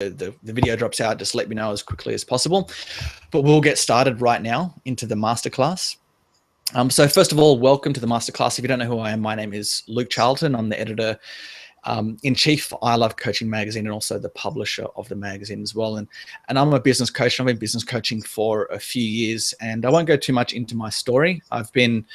the video drops out, just let me know as quickly as possible. But we'll get started right now into the masterclass. So first of all, welcome to the masterclass. If you don't know who I am, my name is Luke Charlton. I'm the editor in chief for I Love Coaching magazine and also the publisher of the magazine as well. And I'm a business coach. I've been business coaching for a few years, and I won't go too much into my story. I've been,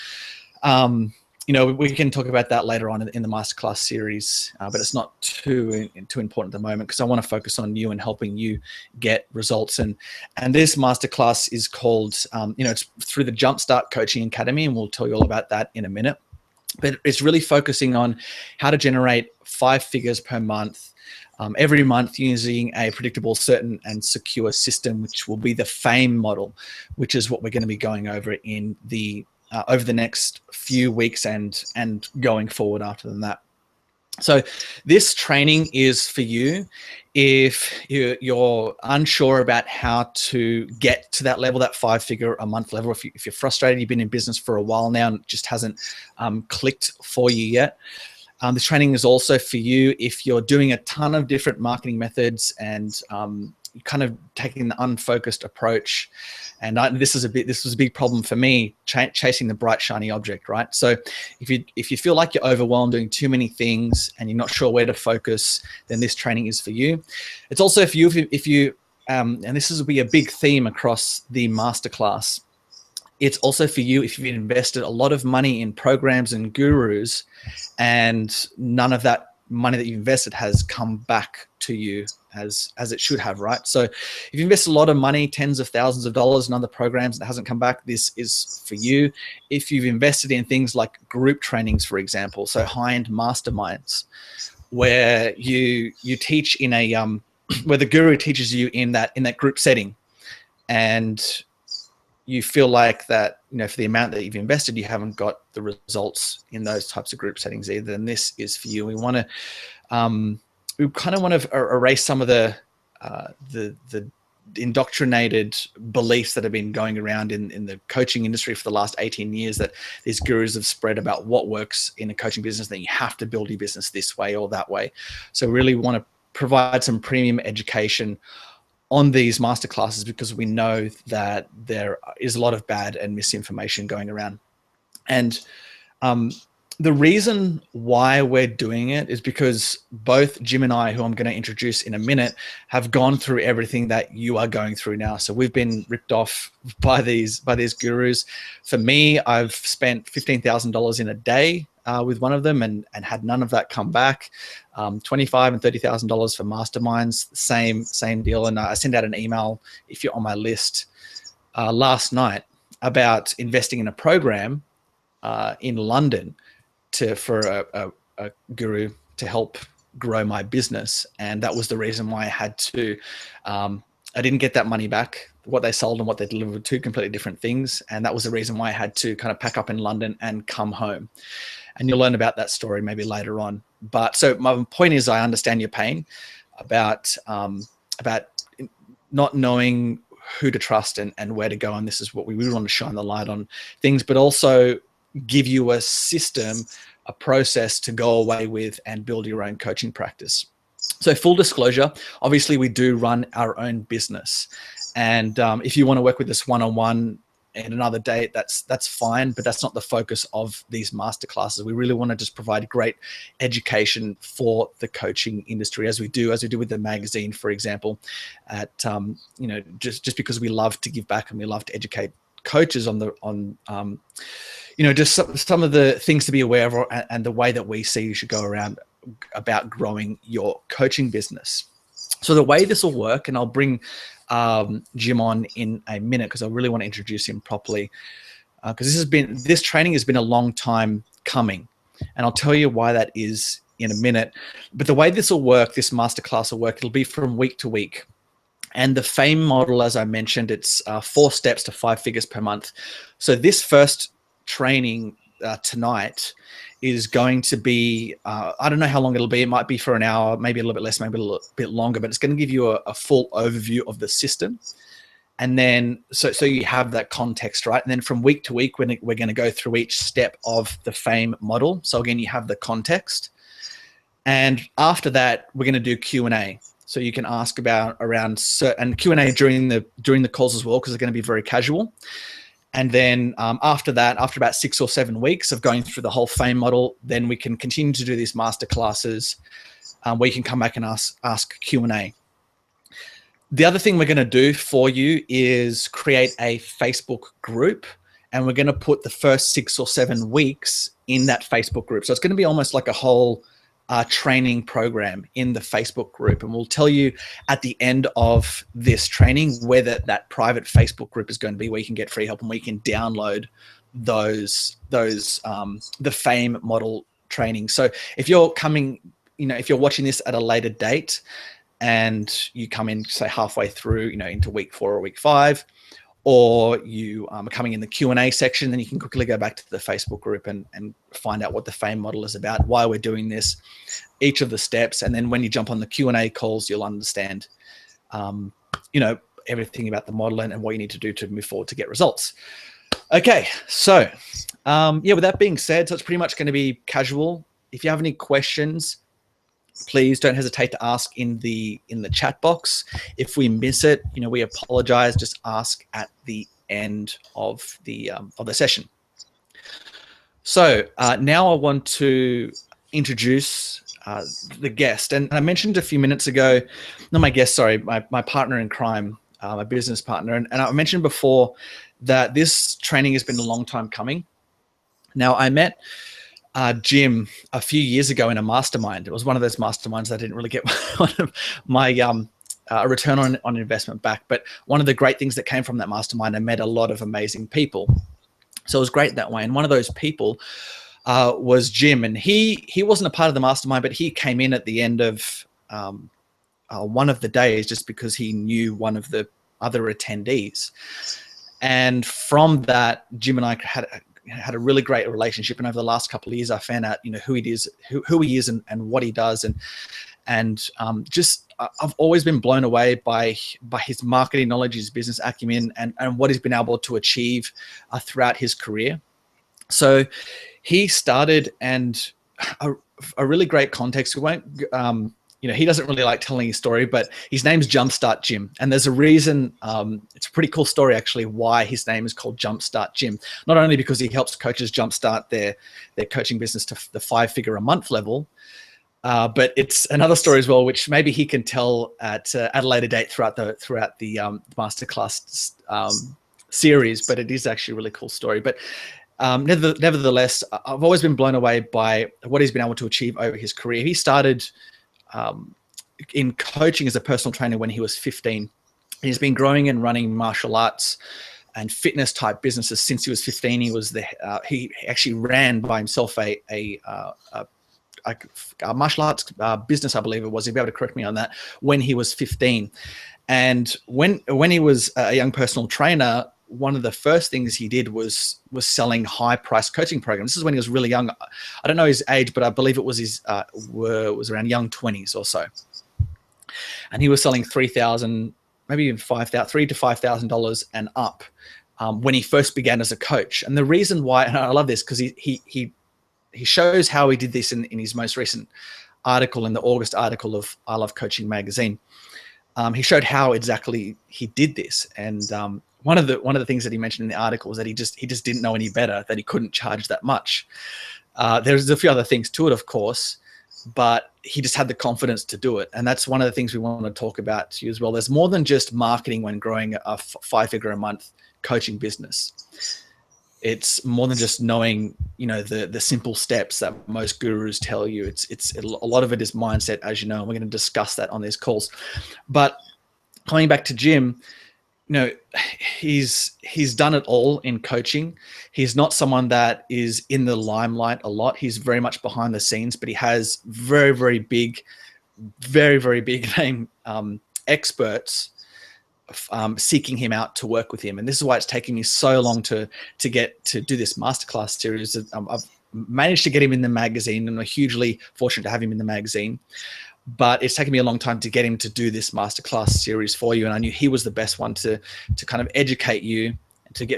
we can talk about that later on in the masterclass series, but it's not too important at the moment because I want to focus on you and helping you get results. And this masterclass is called, it's through the Jumpstart Coaching Academy, and we'll tell you all about that in a minute. But it's really focusing on how to generate 5 figures per month, every month, using a predictable, certain, and secure system, which will be the F.A.M.E model, which is what we're going to be going over in the over the next few weeks and going forward after that. So this training is for you if you're unsure about how to get to that level, that 5-figure a month level. If you're frustrated, you've been in business for a while now and it just hasn't clicked for you yet. This training is also for you if you're doing a ton of different marketing methods and kind of taking the unfocused approach. And this was a big problem for me, chasing the bright, shiny object, right? So if you feel like you're overwhelmed doing too many things and you're not sure where to focus, then this training is for you. It's also for you if you and this will be a big theme across the masterclass. It's also for you if you've invested a lot of money in programs and gurus and none of that money that you invested has come back to you as it should have, right? So if you invest a lot of money, tens of thousands of dollars in other programs that hasn't come back, this is for you. If you've invested in things like group trainings, for example, so high-end masterminds, where you teach in a where the guru teaches you in that group setting, and you feel like that, for the amount that you've invested, you haven't got the results in those types of group settings either, then this is for you. We kind of want to erase some of the indoctrinated beliefs that have been going around in the coaching industry for the last 18 years that these gurus have spread about what works in a coaching business, that you have to build your business this way or that way. So really want to provide some premium education on these masterclasses because we know that there is a lot of bad and misinformation going around. And the reason why we're doing it is because both Jim and I, who I'm going to introduce in a minute, have gone through everything that you are going through now. So we've been ripped off by these gurus. For me, I've spent $15,000 in a day with one of them and had none of that come back. $25,000 and $30,000 for masterminds, same deal. And I sent out an email, if you're on my list, last night about investing in a program in London for a guru to help grow my business. And that was the reason why I had to, I didn't get that money back. What they sold and what they delivered were two completely different things. And that was the reason why I had to kind of pack up in London and come home. And you'll learn about that story maybe later on. But so my point is, I understand your pain about not knowing who to trust and where to go. And this is what we really want to shine the light on things, but also give you a system, a process to go away with and build your own coaching practice. So full disclosure, obviously we do run our own business. And if you want to work with us one-on-one at another date, that's fine, but that's not the focus of these masterclasses. We really want to just provide great education for the coaching industry, as we do with the magazine, for example, at just because we love to give back and we love to educate coaches on just some of the things to be aware of and the way that we see you should go around about growing your coaching business. So the way this will work, and I'll bring Jim on in a minute because I really want to introduce him properly, because this training has been a long time coming, and I'll tell you why that is in a minute. But the way this will work, this masterclass will work, it'll be from week to week. And the F.A.M.E model, as I mentioned, it's 4 steps to 5 figures per month. So this first training tonight is going to be, I don't know how long it'll be. It might be for an hour, maybe a little bit less, maybe a little bit longer, but it's going to give you a full overview of the system. And then, so you have that context, right? And then from week to week, we're going to go through each step of the F.A.M.E model. So again, you have the context. And after that, we're going to do Q&A. So you can ask around and Q&A during the calls as well, because they're going to be very casual. And then after that, after about 6 or 7 weeks of going through the whole F.A.M.E model, then we can continue to do these master classes where you can come back and ask Q&A. The other thing we're going to do for you is create a Facebook group, and we're going to put the first 6 or 7 weeks in that Facebook group. So it's going to be almost like a whole training program in the Facebook group. And we'll tell you at the end of this training whether that private Facebook group is going to be where you can get free help and where you can download the F.A.M.E model training. So if you're coming, if you're watching this at a later date and you come in, say, halfway through, into week 4 or week 5, or you are coming in the Q&A section, then you can quickly go back to the Facebook group and find out what the F.A.M.E model is about, why we're doing this, each of the steps. And then when you jump on the Q&A calls, you'll understand, everything about the model and what you need to do to move forward to get results. Okay, so with that being said, so it's pretty much going to be casual. If you have any questions, please don't hesitate to ask in the chat box. If we miss it, we apologize. Just ask at the end of the session. So now I want to introduce the guest. And I mentioned a few minutes ago, not my guest, sorry, my partner in crime, my business partner. And I mentioned before that this training has been a long time coming. Now, I met Jim a few years ago in a mastermind. It was one of those masterminds that I didn't really get one of my return on investment back. But one of the great things that came from that mastermind, I met a lot of amazing people. So it was great that way. And one of those people was Jim. And he wasn't a part of the mastermind, but he came in at the end of one of the days just because he knew one of the other attendees. And from that, Jim and I had a really great relationship, and over the last couple of years I found out who he is and what he does, and I've always been blown away by his marketing knowledge, his business acumen, and what he's been able to achieve throughout his career. So he started, and a really great context. We won't he doesn't really like telling his story, but his name's Jumpstart Jim. And there's a reason, it's a pretty cool story actually, why his name is called Jumpstart Jim. Not only because he helps coaches jumpstart their coaching business to the 5-figure a month level, but it's another story as well, which maybe he can tell at a later date throughout the masterclass series, but it is actually a really cool story. But nevertheless, I've always been blown away by what he's been able to achieve over his career. He started in coaching as a personal trainer when he was 15. He's been growing and running martial arts and fitness type businesses since he was 15. He actually ran by himself a martial arts business, I believe it was. He'd be able to correct me on that, when he was 15. And when he was a young personal trainer, one of the first things he did was selling high-priced coaching programs. This is when he was really young. I don't know his age, but I believe it was was around young 20s or so. And he was selling $3,000, maybe even $3,000 to $5,000 and up when he first began as a coach. And the reason why, and I love this because he shows how he did this in his most recent article, in the August article of I Love Coaching magazine. He showed how exactly he did this, and one of the things that he mentioned in the article was that he just didn't know any better, that he couldn't charge that much. There's a few other things to it, of course, but he just had the confidence to do it. And that's one of the things we want to talk about to you as well. There's more than just marketing when growing a 5-figure a month coaching business. It's more than just knowing, the simple steps that most gurus tell you. It's a lot of it is mindset, as you know, and we're going to discuss that on these calls. But coming back to Jim, he's done it all in coaching. He's not someone that is in the limelight a lot. He's very much behind the scenes, but he has very, very big name experts seeking him out to work with him. And this is why it's taken me so long to get to do this masterclass series. I've managed to get him in the magazine, and I'm hugely fortunate to have him in the magazine. But it's taken me a long time to get him to do this masterclass series for you. And I knew he was the best one to kind of educate you,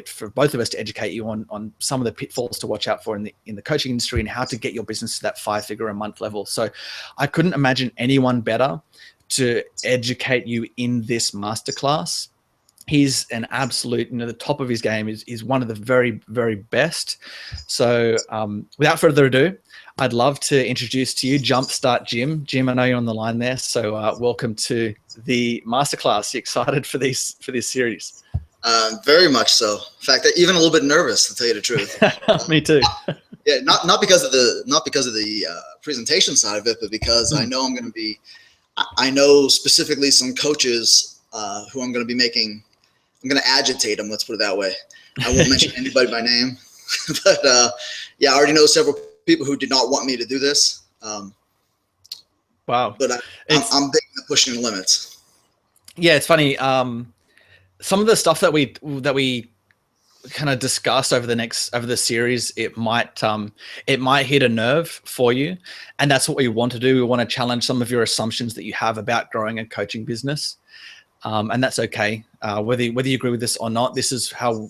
for both of us to educate you on some of the pitfalls to watch out for in the coaching industry and how to get your business to that 5-figure a month level. So I couldn't imagine anyone better to educate you in this masterclass. He's an absolute, the top of his game. Is one of the very, very best. So without further ado, I'd love to introduce to you Jumpstart Jim. Jim, I know you're on the line there, so welcome to the masterclass. You excited for this series? Very much so. In fact, even a little bit nervous, to tell you the truth. Me too. Yeah, not because of the presentation side of it, but because I know I'm going to be. I know specifically some coaches who I'm going to be making. I'm going to agitate them. Let's put it that way. I won't mention anybody by name, but yeah, I already know several people who did not want me to do this. Wow. But I'm big into pushing the limits. Yeah, it's funny. Some of the stuff that we kind of discuss over the series, it might hit a nerve for you, and that's what we want to do. We want to challenge some of your assumptions that you have about growing a coaching business, and that's okay. Whether you agree with this or not, this is how,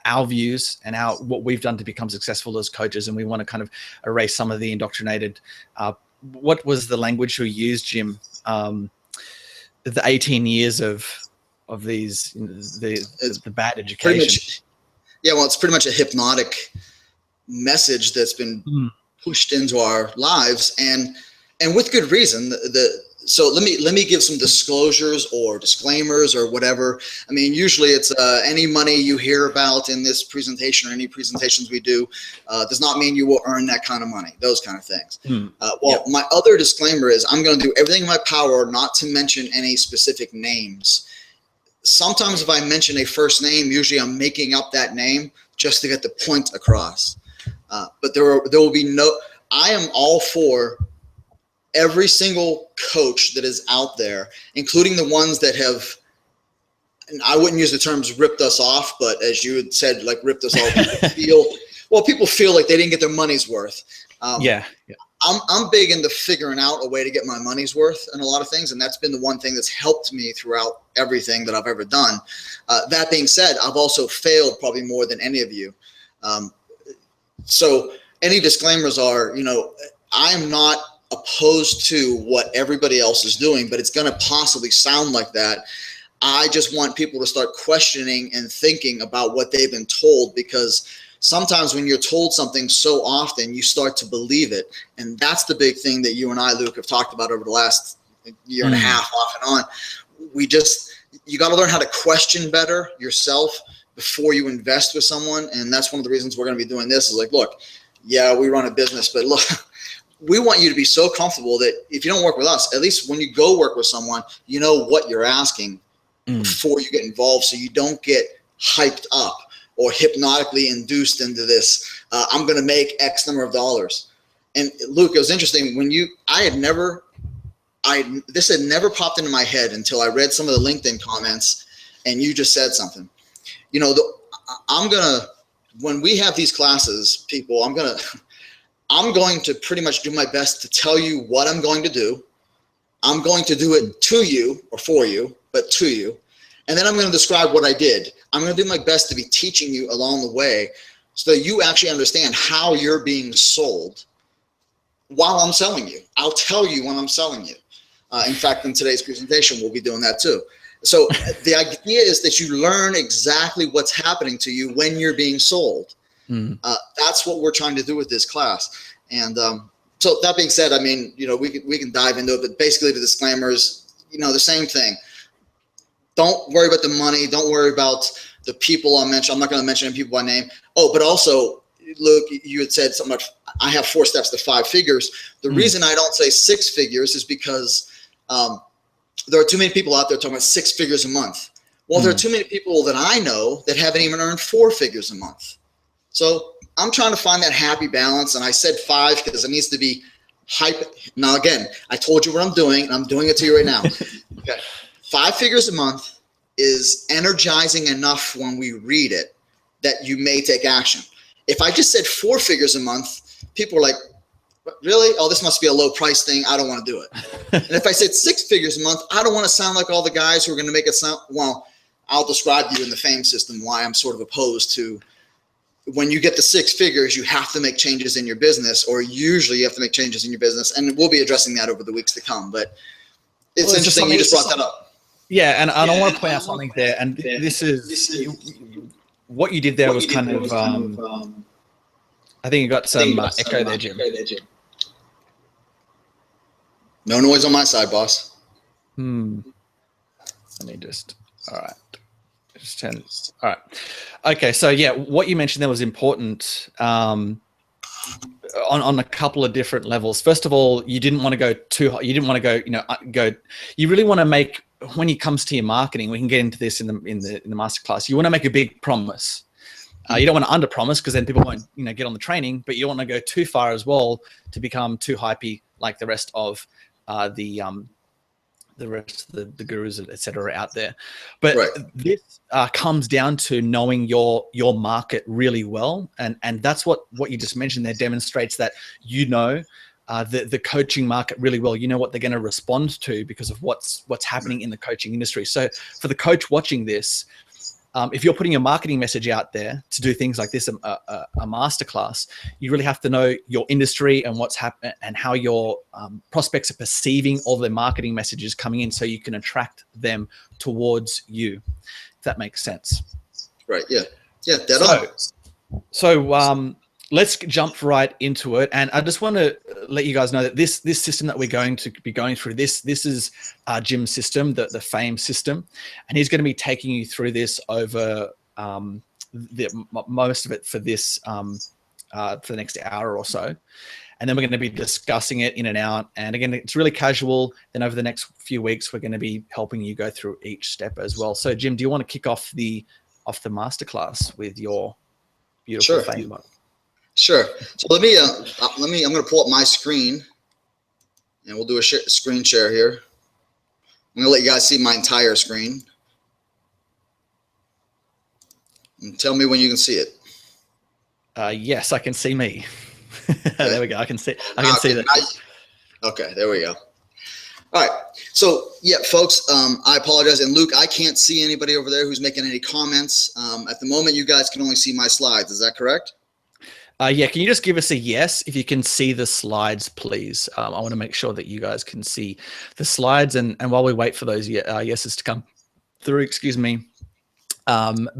our views and what we've done to become successful as coaches, and we want to kind of erase some of the indoctrinated. What was the language we used, Jim? The 18 years of these, the bad education. It's pretty much a hypnotic message that's been pushed into our lives, and with good reason. So let me give some disclosures or disclaimers or whatever. I mean, usually it's any money you hear about in this presentation or any presentations we do does not mean you will earn that kind of money, those kind of things. My other disclaimer is I'm going to do everything in my power not to mention any specific names. Sometimes if I mention a first name, usually I'm making up that name just to get the point across. But there will be I am all for every single coach that is out there, including the ones that have, and I wouldn't use the terms ripped us off, but as you had said, like ripped us off, people feel like they didn't get their money's worth. Yeah. I'm big into figuring out a way to get my money's worth in a lot of things, and that's been the one thing that's helped me throughout everything that I've ever done. That being said, I've also failed probably more than any of you. So any disclaimers are, I am not opposed to what everybody else is doing, but it's going to possibly sound like that. I just want people to start questioning and thinking about what they've been told, because sometimes when you're told something so often, you start to believe it. And that's the big thing that you and I, Luke, have talked about over the last year and a half off and on. You got to learn how to question better yourself before you invest with someone. And that's one of the reasons we're going to be doing this is like, look, yeah, we run a business, but look, we want you to be so comfortable that if you don't work with us, at least when you go work with someone, you know what you're asking before you get involved, so you don't get hyped up or hypnotically induced into this. I'm going to make X number of dollars. And Luke, it was interesting when this had never popped into my head until I read some of the LinkedIn comments, and you just said something. When we have these classes, people, I'm going to pretty much do my best to tell you what I'm going to do. I'm going to do it to you or for you, but to you. And then I'm going to describe what I did. I'm going to do my best to be teaching you along the way so that you actually understand how you're being sold while I'm selling you. I'll tell you when I'm selling you. In fact, in today's presentation, we'll be doing that too. So the idea is that you learn exactly what's happening to you when you're being sold. That's what we're trying to do with this class. And so that being said, I mean, we can dive into it, but basically the disclaimers, the same thing. Don't worry about the money. Don't worry about the people I'll mention. I'm not going to mention any people by name. Oh, but also, Luke, you had said something about, I have 4 steps to 5 figures. The reason I don't say 6 figures is because there are too many people out there talking about 6 figures a month. Well, there are too many people that I know that haven't even earned 4 figures a month. So I'm trying to find that happy balance. And I said 5 because it needs to be hype. Now, again, I told you what I'm doing, and I'm doing it to you right now. Okay. 5 figures a month is energizing enough when we read it that you may take action. If I just said 4 figures a month, people are like, really? Oh, this must be a low price thing. I don't want to do it. And if I said 6 figures a month, I don't want to sound like all the guys who are going to make it sound, well, I'll describe to you in the F.A.M.E system why I'm sort of opposed to when you get the 6 figures, you have to make changes in your business, or usually you have to make changes in your business. And we'll be addressing that over the weeks to come. But It's interesting you just brought that up. Yeah, and I want to point out something there, and this is what you did there was kind of. I think you got some echo there, Jim. No noise on my side, boss. Let me just. All right. Just turn. All right. Okay. So yeah, what you mentioned there was important. On a couple of different levels. First of all, you didn't want to go too high. You didn't want to go, you really want to make, when it comes to your marketing, we can get into this in the masterclass. You want to make a big promise. You don't want to under promise because then people won't, get on the training, but you don't want to go too far as well to become too hypey like the rest of the gurus, etc. out there. But this comes down to knowing your market really well, and that's what you just mentioned there demonstrates that the coaching market really well. You know what they're going to respond to because of what's happening in the coaching industry. So for the coach watching this, if you're putting a marketing message out there to do things like this, a masterclass, you really have to know your industry and what's happening and how your prospects are perceiving all the marketing messages coming in, so you can attract them towards you. If that makes sense. Right. Yeah. Yeah. So let's jump right into it. And I just want to let you guys know that this system that we're going to be going through, this is Jim's system, the F.A.M.E system. And he's going to be taking you through this over most of it for this for the next hour or so. And then we're going to be discussing it in and out. And again, it's really casual. Then over the next few weeks, we're going to be helping you go through each step as well. So Jim, do you want to kick off the masterclass with your beautiful F.A.M.E model? Sure. So I'm going to pull up my screen and we'll do a screen share here. I'm going to let you guys see my entire screen. And tell me when you can see it. Yes, I can see me. There we go. I can see that. Okay, there we go. All right. So yeah, folks, I apologize. And Luke, I can't see anybody over there who's making any comments. At the moment, you guys can only see my slides. Is that correct? Yeah, can you just give us a yes if you can see the slides, please? I want to make sure that you guys can see the slides. And while we wait for those yeses to come through, excuse me,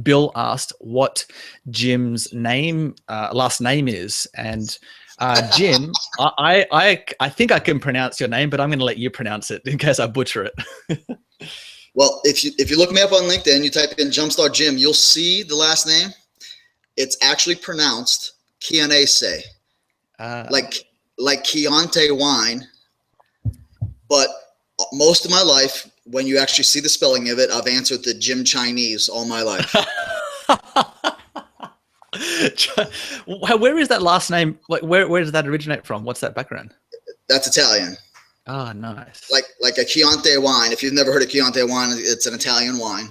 Bill asked what Jim's last name is. And Jim, I think I can pronounce your name, but I'm going to let you pronounce it in case I butcher it. Well, if you look me up on LinkedIn, you type in Jumpstart Jim, you'll see the last name. It's actually pronounced Chianese, like Chianti wine. But most of my life, when you actually see the spelling of it, I've answered the Jim Chinese all my life. Where is that last name? Like, where does that originate from? What's that background? That's Italian. Oh, nice. Like a Chianti wine. If you've never heard of Chianti wine, it's an Italian wine.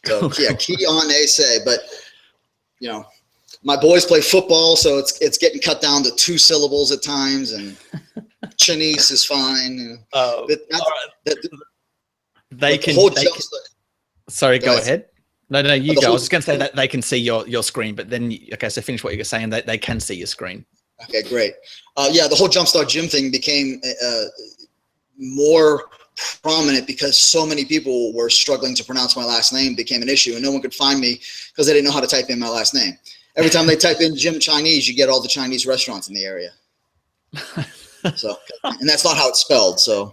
So yeah, Chianese. But my boys play football, so it's getting cut down to 2 syllables at times, and Chinese is fine. Sorry, go ahead. No, you go. I was just going to say that they can see your screen, but then, okay, so finish what you're saying. They can see your screen. Okay, great. Yeah, the whole Jumpstart Gym thing became more prominent because so many people were struggling to pronounce my last name, became an issue, and no one could find me because they didn't know how to type in my last name. Every time they type in Jim Chinese, you get all the Chinese restaurants in the area. So, and that's not how it's spelled. So,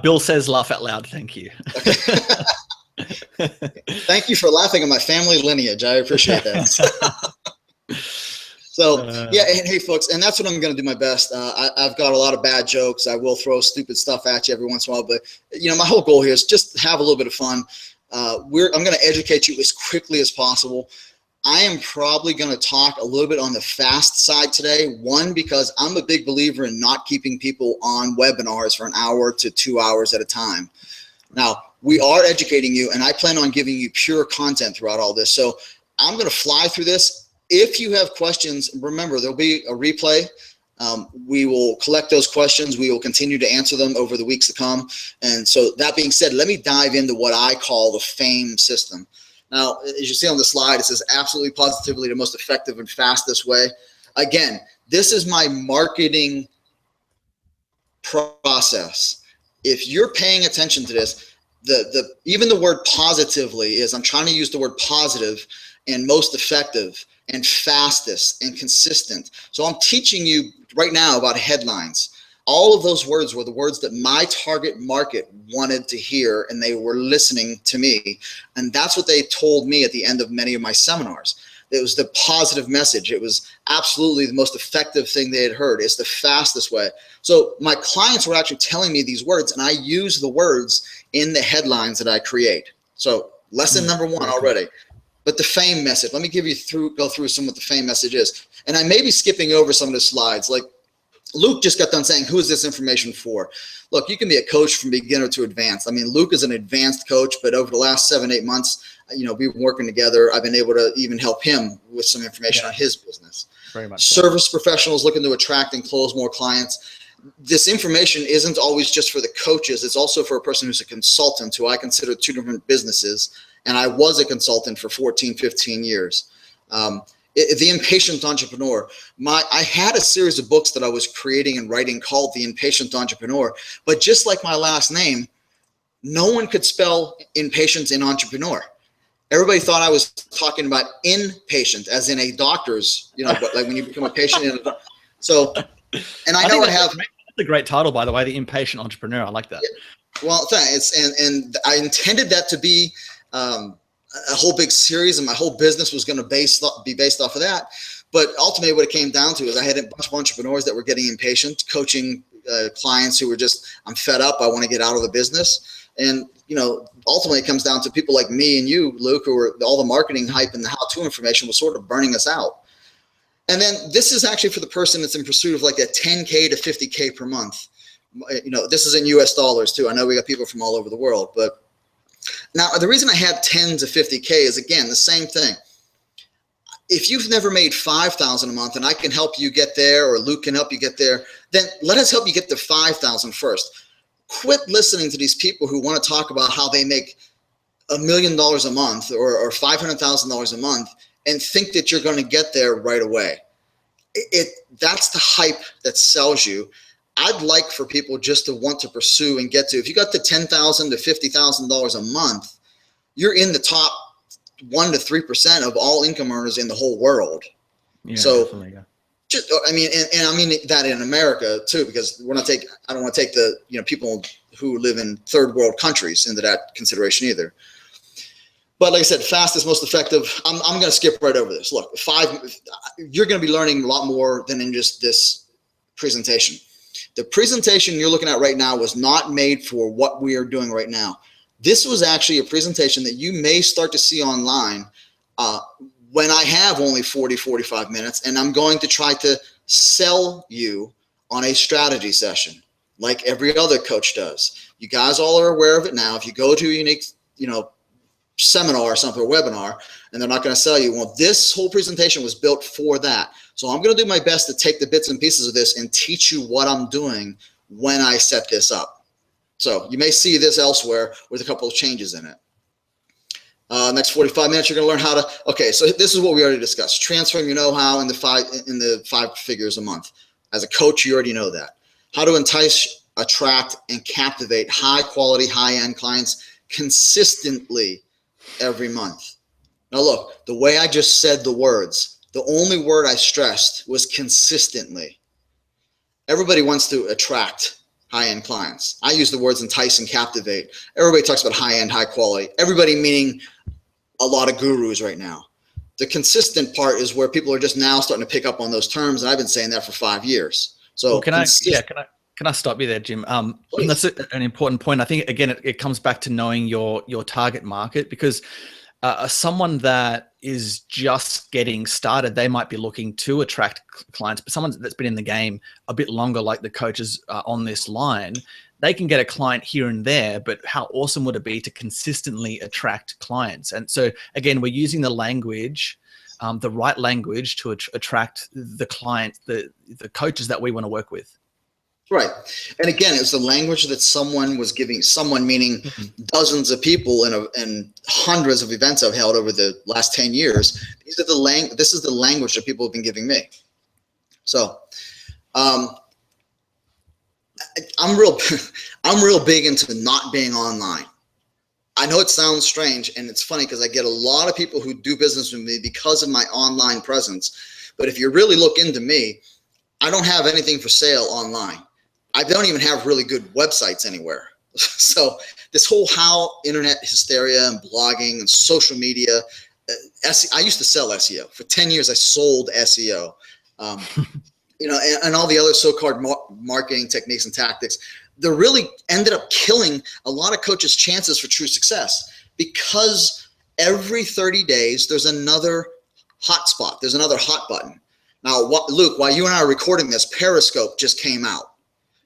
Bill says, "Laugh out loud." Thank you. Thank you for laughing at my family lineage. I appreciate that. So yeah, and hey folks, and that's what I'm going to do my best. I've got a lot of bad jokes. I will throw stupid stuff at you every once in a while, but my whole goal here is just have a little bit of fun. I'm going to educate you as quickly as possible. I am probably going to talk a little bit on the fast side today. One, because I'm a big believer in not keeping people on webinars for an hour to 2 hours at a time. Now, we are educating you, and I plan on giving you pure content throughout all this. So I'm going to fly through this. If you have questions, remember, there'll be a replay. We will collect those questions. We will continue to answer them over the weeks to come. And so that being said, let me dive into what I call the F.A.M.E system. Now, as you see on the slide, it says absolutely positively the most effective and fastest way. Again, this is my marketing process. if you're paying attention to this, even the word positively is, I'm trying to use the word positive and most effective and fastest and consistent. So I'm teaching you right now about headlines. All of those words were the words that my target market wanted to hear, and they were listening to me. And that's what they told me at the end of many of my seminars. It was the positive message. It was absolutely the most effective thing they had heard. It's the fastest way. So my clients were actually telling me these words, and I use the words in the headlines that I create. So lesson number one already. But the F.A.M.E message, let me go through some of the F.A.M.E message is. And I may be skipping over some of the slides. Like Luke just got done saying, who is this information for? Look, you can be a coach from beginner to advanced. I mean, Luke is an advanced coach, but over the last 7-8 months, we've been working together. I've been able to even help him with some information on his business. Very much Service professionals looking to attract and close more clients. This information isn't always just for the coaches. It's also for a person who's a consultant, who I consider two different businesses. And I was a consultant for 14, 15 years. The Impatient Entrepreneur. I had a series of books that I was creating and writing called The Impatient Entrepreneur. But just like my last name, no one could spell impatient in entrepreneur. Everybody thought I was talking about inpatient, as in a doctor's, like when you become a patient. So, and I know that's a great title, by the way, The Impatient Entrepreneur. I like that. Well, thanks. And I intended that to be a whole big series, and my whole business was going to be based off of that. But ultimately what it came down to is I had a bunch of entrepreneurs that were getting impatient, coaching clients who were just, I'm fed up, I want to get out of the business. And, ultimately it comes down to people like me and you, Luke, who were all the marketing hype and the how-to information was sort of burning us out. And then this is actually for the person that's in pursuit of like a 10K to 50K per month. This is in US dollars too. I know we got people from all over the world, but now the reason I have 10 to 50K is, again, the same thing. If you've never made 5,000 a month and I can help you get there, or Luke can help you get there, then let us help you get to 5,000 first. Quit listening to these people who want to talk about how they make $1 million a month or $500,000 a month and think that you're going to get there right away. That's the hype that sells you. I'd like for people just to want to pursue and get to, if you got the $10,000 to $50,000 a month, you're in the top 1 to 3% of all income earners in the whole world. Yeah, so definitely, yeah. I mean that in America too, because I don't want to take the, people who live in third world countries into that consideration either. But like I said, fastest, most effective. I'm going to skip right over this. Look, you're going to be learning a lot more than in just this presentation. The presentation you're looking at right now was not made for what we are doing right now. This was actually a presentation that you may start to see online when I have only 40, 45 minutes, and I'm going to try to sell you on a strategy session like every other coach does. You guys all are aware of it now. If you go to a unique, seminar or something, or webinar, and they're not going to sell you, well, this whole presentation was built for that. So I'm going to do my best to take the bits and pieces of this and teach you what I'm doing when I set this up. So you may see this elsewhere with a couple of changes in it. Next 45 minutes, you're going to learn how to, okay, so this is what we already discussed. Transform your know-how in the 5 figures a month. As a coach, you already know that. How to entice, attract, and captivate high-quality, high-end clients consistently every month. Now look, the way I just said the words, the only word I stressed was consistently. Everybody wants to attract high-end clients. I use the words entice and captivate. Everybody talks about high-end, high quality. Everybody meaning a lot of gurus right now. The consistent part is where people are just now starting to pick up on those terms, and I've been saying that for 5 years. So well, can I stop you there, Jim? That's an important point. I think, again, it comes back to knowing your target market, because someone that is just getting started, they might be looking to attract clients, but someone that's been in the game a bit longer, like the coaches on this line, they can get a client here and there, but how awesome would it be to consistently attract clients? And so again, we're using the language, the right language to attract the clients, the coaches that we want to work with. Right. And again, it's the language that someone was giving, someone meaning dozens of people in hundreds of events I've held over the last 10 years. This is the language that people have been giving me. So I'm real, I'm real big into not being online. I know it sounds strange, and it's funny because I get a lot of people who do business with me because of my online presence. But if you really look into me, I don't have anything for sale online. I don't even have really good websites anywhere. So this whole how internet hysteria and blogging and social media, I used to sell SEO. For 10 years, I sold SEO. And all the other so-called marketing techniques and tactics that really ended up killing a lot of coaches' chances for true success, because every 30 days there's another hot spot, there's another hot button. Now, Luke, while you and I are recording this, Periscope just came out.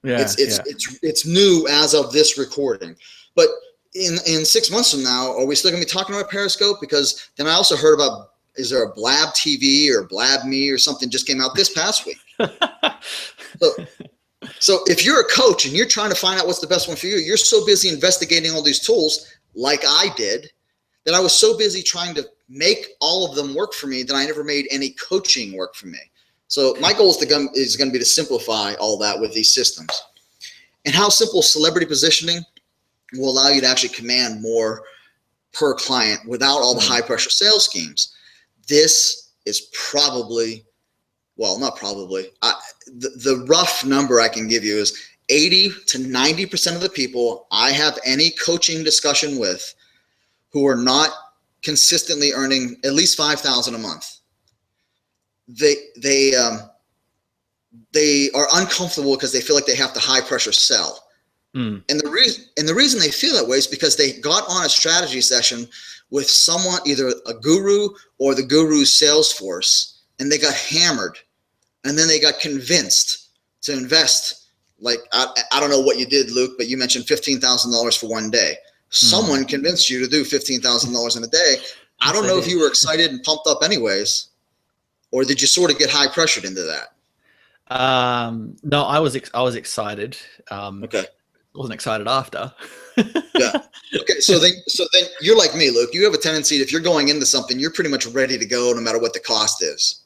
Yeah, it's new as of this recording, but in 6 months from now, are we still gonna be talking about Periscope? Because then I also heard about, is there a Blab TV or Blab Me or something just came out this past week? So if you're a coach and you're trying to find out what's the best one for you, you're so busy investigating all these tools like I did, that I was so busy trying to make all of them work for me that I never made any coaching work for me. So my goal is going to be to simplify all that with these systems. And how simple celebrity positioning will allow you to actually command more per client without all the high pressure sales schemes. This is probably, well, not probably, the rough number I can give you is 80 to 90% of the people I have any coaching discussion with who are not consistently earning at least $5,000 a month. They are uncomfortable because they feel like they have to high pressure sell. And the reason they feel that way is because they got on a strategy session with someone, either a guru or the guru's sales force, and they got hammered. And then they got convinced to invest. Like, I don't know what you did, Luke, but you mentioned $15,000 for one day. Someone convinced you to do $15,000 in a day. I don't know if you were excited and pumped up anyways, or did you sort of get high pressured into that? No, I was excited. Okay. I wasn't excited after. Yeah. Okay. So then you're like me, Luke. You have a tendency, if you're going into something, you're pretty much ready to go no matter what the cost is.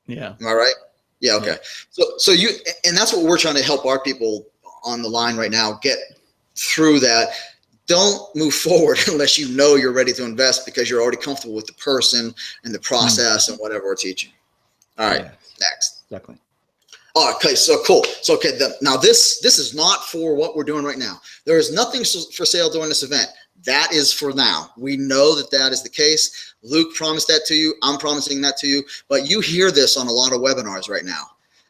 Yeah. Am I right? Yeah. Okay. Yeah. So you, and that's what we're trying to help our people on the line right now get through that. Don't move forward unless you know you're ready to invest, because you're already comfortable with the person and the process and whatever we're teaching. All right. Next. Exactly. Oh, okay, so cool. So now this is not for what we're doing right now. There is nothing for sale during this event. That is for now. We know that is the case. Luke promised that to you. I'm promising that to you. But you hear this on a lot of webinars right now.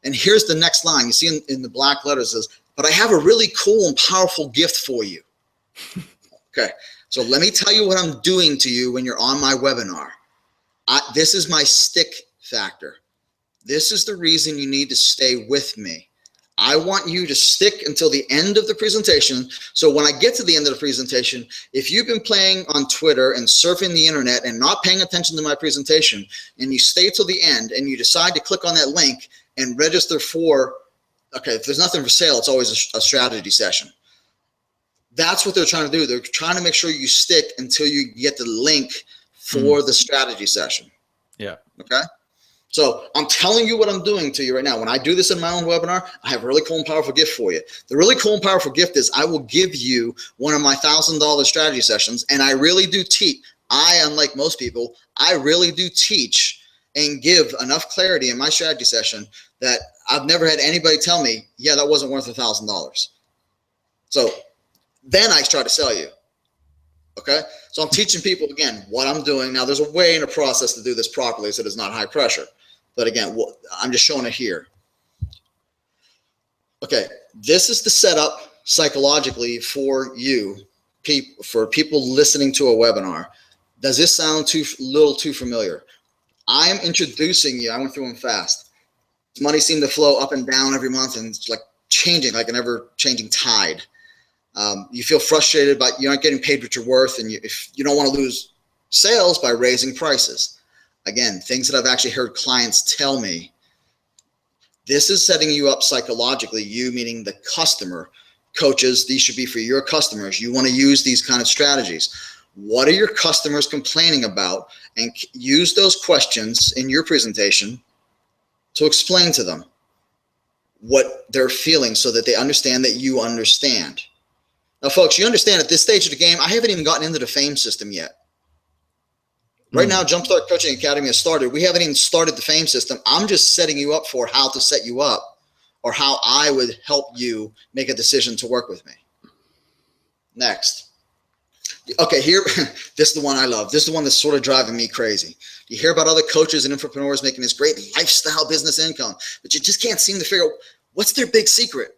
And here's the next line. You see in the black letters is, but I have a really cool and powerful gift for you. Okay, so let me tell you what I'm doing to you when you're on my webinar. This is my stick factor. This is the reason you need to stay with me. I want you to stick until the end of the presentation. So when I get to the end of the presentation, if you've been playing on Twitter and surfing the internet and not paying attention to my presentation, and you stay till the end and you decide to click on that link and register for, okay, if there's nothing for sale, it's always a strategy session. That's what they're trying to do. They're trying to make sure you stick until you get the link for the strategy session. Yeah. Okay. So I'm telling you what I'm doing to you right now. When I do this in my own webinar, I have a really cool and powerful gift for you. The really cool and powerful gift is I will give you one of my $1,000 strategy sessions. And I really do teach. Unlike most people, I really do teach and give enough clarity in my strategy session that I've never had anybody tell me, yeah, that wasn't worth $1,000. So then I try to sell you. Okay. So I'm teaching people, again, what I'm doing. Now there's a way and a process to do this properly so it's not high pressure. But again, I'm just showing it here. Okay. This is the setup psychologically for you, for people listening to a webinar. Does this sound little too familiar? I am introducing you. I went through them fast. Money seemed to flow up and down every month, and it's like changing, like an ever changing tide. You feel frustrated, but you're not getting paid what you're worth, and if you don't want to lose sales by raising prices. Again, things that I've actually heard clients tell me. This is setting you up psychologically, you meaning the customer. Coaches, these should be for your customers. You want to use these kind of strategies. What are your customers complaining about? And use those questions in your presentation to explain to them. what they're feeling so that they understand that you understand. Now, folks, you understand at this stage of the game, I haven't even gotten into the F.A.M.E system yet. Right now, Jumpstart Coaching Academy has started. We haven't even started the F.A.M.E system. I'm just setting you up for how to set you up, or how I would help you make a decision to work with me. Next. Okay, here, this is the one I love. This is the one that's sort of driving me crazy. You hear about other coaches and entrepreneurs making this great lifestyle business income, but you just can't seem to figure out what's their big secret.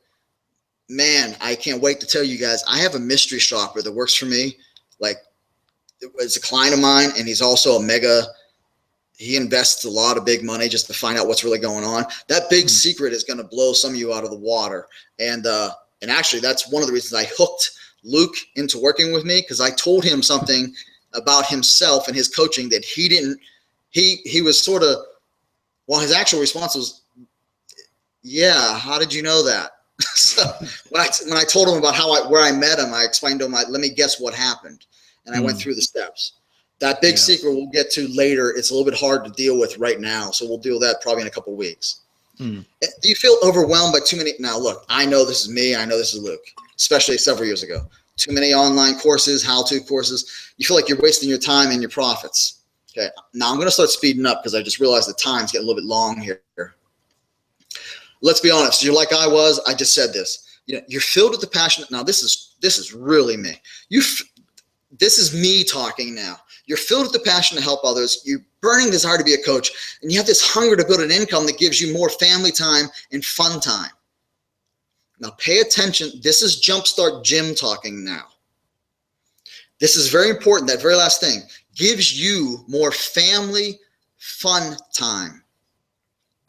Man, I can't wait to tell you guys, I have a mystery shopper that works for me. Like, it's a client of mine, and he's also he invests a lot of big money just to find out what's really going on. That big secret is going to blow some of you out of the water. And actually, that's one of the reasons I hooked Luke into working with me, because I told him something about himself and his coaching that he didn't. He was sort of, well, his actual response was, yeah, how did you know that? So when I told him about where I met him, I explained to him, let me guess what happened. And I went through the steps. That big secret we'll get to later. It's a little bit hard to deal with right now. So we'll deal with that probably in a couple of weeks. Do you feel overwhelmed by too many? Now, look, I know this is me. I know this is Luke, especially several years ago. Too many online courses, how-to courses. You feel like you're wasting your time and your profits. Okay. Now I'm going to start speeding up because I just realized the time's getting a little bit long here. Let's be honest. You're like I was. I just said this. You're filled with the passion. Now this is really me. This is me talking now. You're filled with the passion to help others. You're burning desire to be a coach, and you have this hunger to build an income that gives you more family time and fun time. Now pay attention. This is Jumpstart Jim talking now. This is very important. That very last thing gives you more family fun time.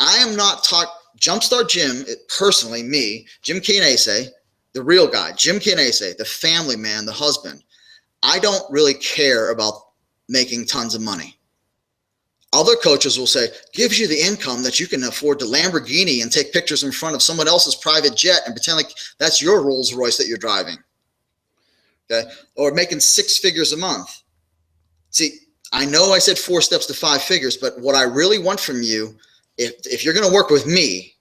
I am not talking Jumpstart Jim, personally, me, Jim Canese, the real guy, Jim Canese, the family man, the husband. I don't really care about making tons of money. Other coaches will say, gives you the income that you can afford the Lamborghini and take pictures in front of someone else's private jet and pretend like that's your Rolls Royce that you're driving. Okay? Or making 6 figures a month. See, I know I said 4 steps to 5 figures, but what I really want from you, if you're going to work with me,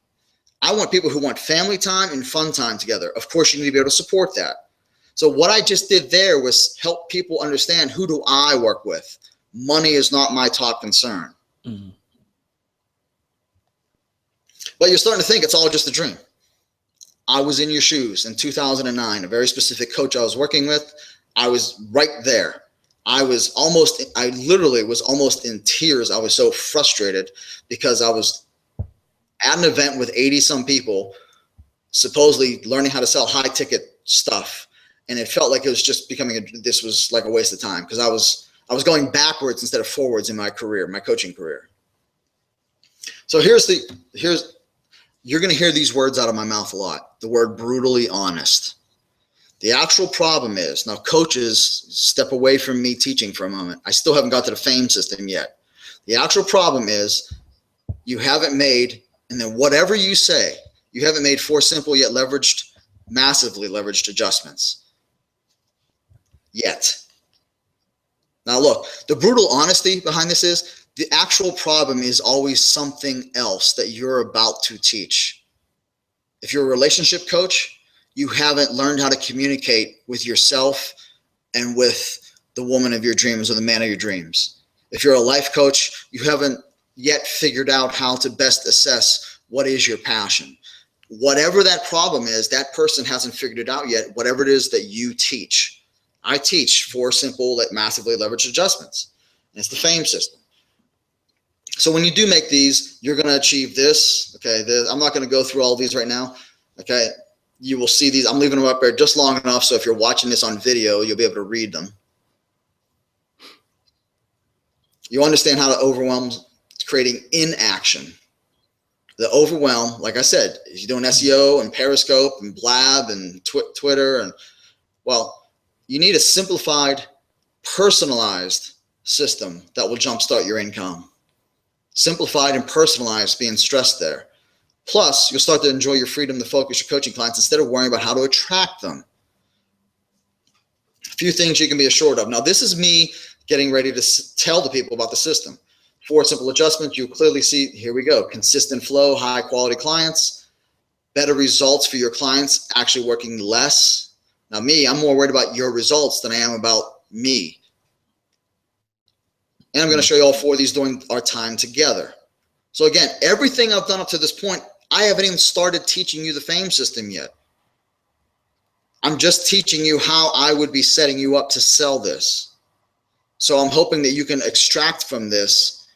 I want people who want family time and fun time together. Of course, you need to be able to support that. So what I just did there was help people understand, who do I work with? Money is not my top concern. But you're starting to think it's all just a dream. I was in your shoes in 2009, a very specific coach I was working with. I was right there. I literally was almost in tears. I was so frustrated because I was at an event with 80 some people, supposedly learning how to sell high ticket stuff. And it felt like it was just this was like a waste of time, because I was going backwards instead of forwards in my career, my coaching career. So you're going to hear these words out of my mouth a lot. The word brutally honest. The actual problem is, now coaches, step away from me teaching for a moment. I still haven't got to the F.A.M.E system yet. The actual problem is you haven't made, and then whatever you say, you haven't made 4 simple yet massively leveraged adjustments yet. Now look, the brutal honesty behind this is the actual problem is always something else that you're about to teach. If you're a relationship coach, you haven't learned how to communicate with yourself and with the woman of your dreams or the man of your dreams. If you're a life coach, you haven't yet figured out how to best assess what is your passion. Whatever that problem is, that person hasn't figured it out yet, whatever it is that you teach. I teach 4 simple, massively leveraged adjustments. And it's the F.A.M.E system. So when you do make these, you're going to achieve this. Okay, I'm not going to go through all of these right now. Okay, you will see these. I'm leaving them up there just long enough so if you're watching this on video, you'll be able to read them. You understand how to overwhelm, creating inaction. The overwhelm, like I said, if you're doing SEO and Periscope and Blab and Twitter, and well, you need a simplified, personalized system that will jumpstart your income. Simplified and personalized, being stressed there. Plus, you'll start to enjoy your freedom to focus your coaching clients instead of worrying about how to attract them. A few things you can be assured of. Now, this is me getting ready to tell the people about the system. 4 simple adjustments. You clearly see, here we go, consistent flow, high quality clients. better results for your clients, actually working less. Now me, I'm more worried about your results than I am about me. And I'm going to show you all 4 of these during our time together. So again, everything I've done up to this point, I haven't even started teaching you the F.A.M.E system yet. I'm just teaching you how I would be setting you up to sell this. So I'm hoping that you can extract from this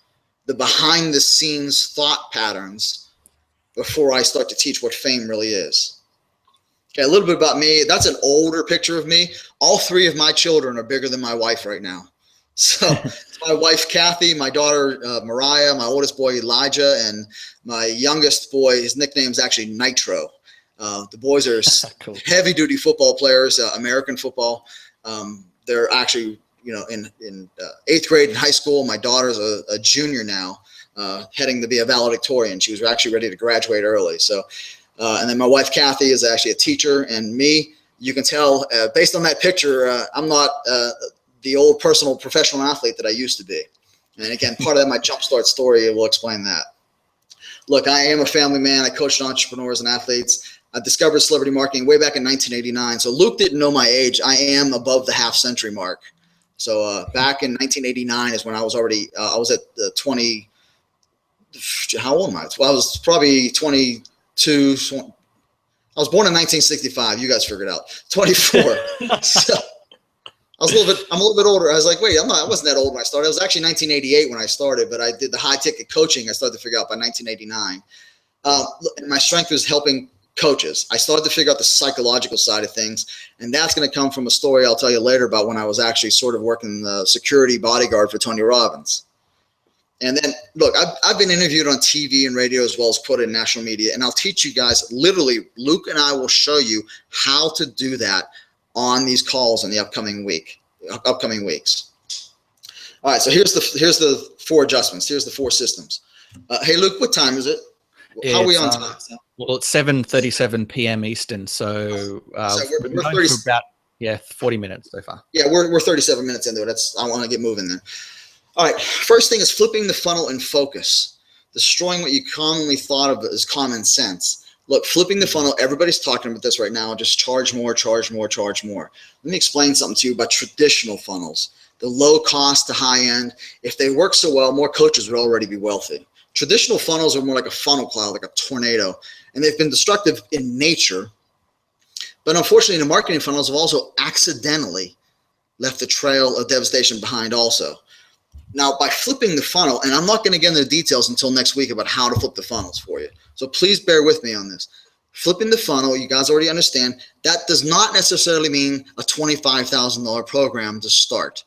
the behind the scenes thought patterns before I start to teach what F.A.M.E really is. Okay, a little bit about me. That's an older picture of me. All 3 of my children are bigger than my wife right now. So it's my wife, Kathy, my daughter, Mariah, my oldest boy, Elijah, and my youngest boy, his nickname is actually Nitro. The boys are cool. Heavy duty football players, American football. They're actually, in 8th grade in high school. My daughter's a junior now, heading to be a valedictorian. She was actually ready to graduate early. So, and then my wife, Kathy, is actually a teacher, and me, you can tell based on that picture, I'm not the old personal professional athlete that I used to be. And again, part of that, my jumpstart story will explain that. Look, I am a family man. I coached entrepreneurs and athletes. I discovered celebrity marketing way back in 1989. So Luke didn't know my age. I am above the half-century mark. So back in 1989 is when I was already, I was at 20, how old am I? Well, I was probably 22. I was born in 1965. You guys figured it out. 24. So I'm a little bit older. I was like, wait, I wasn't that old when I started. It was actually 1988 when I started, but I did the high ticket coaching. I started to figure out by 1989. And my strength was helping coaches. I started to figure out the psychological side of things, and that's going to come from a story I'll tell you later about when I was actually sort of working the security bodyguard for Tony Robbins. And then, look, I've been interviewed on TV and radio as well as quoted in national media, and I'll teach you guys, literally, Luke and I will show you how to do that on these calls in the upcoming weeks. All right, so here's the 4 adjustments. Here's the 4 systems. Hey, Luke, what time is it? How are we on time? Well, it's 7:37 p.m. Eastern, so we're going for about 40 minutes so far. Yeah, we're 37 minutes into it. I want to get moving then. All right, first thing is flipping the funnel and focus, destroying what you commonly thought of as common sense. Look, flipping the funnel, everybody's talking about this right now. Just charge more, charge more, charge more. Let me explain something to you about traditional funnels, the low cost to high end. If they work so well, more coaches would already be wealthy. Traditional funnels are more like a funnel cloud, like a tornado, and they've been destructive in nature. But unfortunately, the marketing funnels have also accidentally left a trail of devastation behind also. Now, by flipping the funnel, and I'm not going to get into the details until next week about how to flip the funnels for you. So please bear with me on this. Flipping the funnel, you guys already understand, that does not necessarily mean a $25,000 program to start.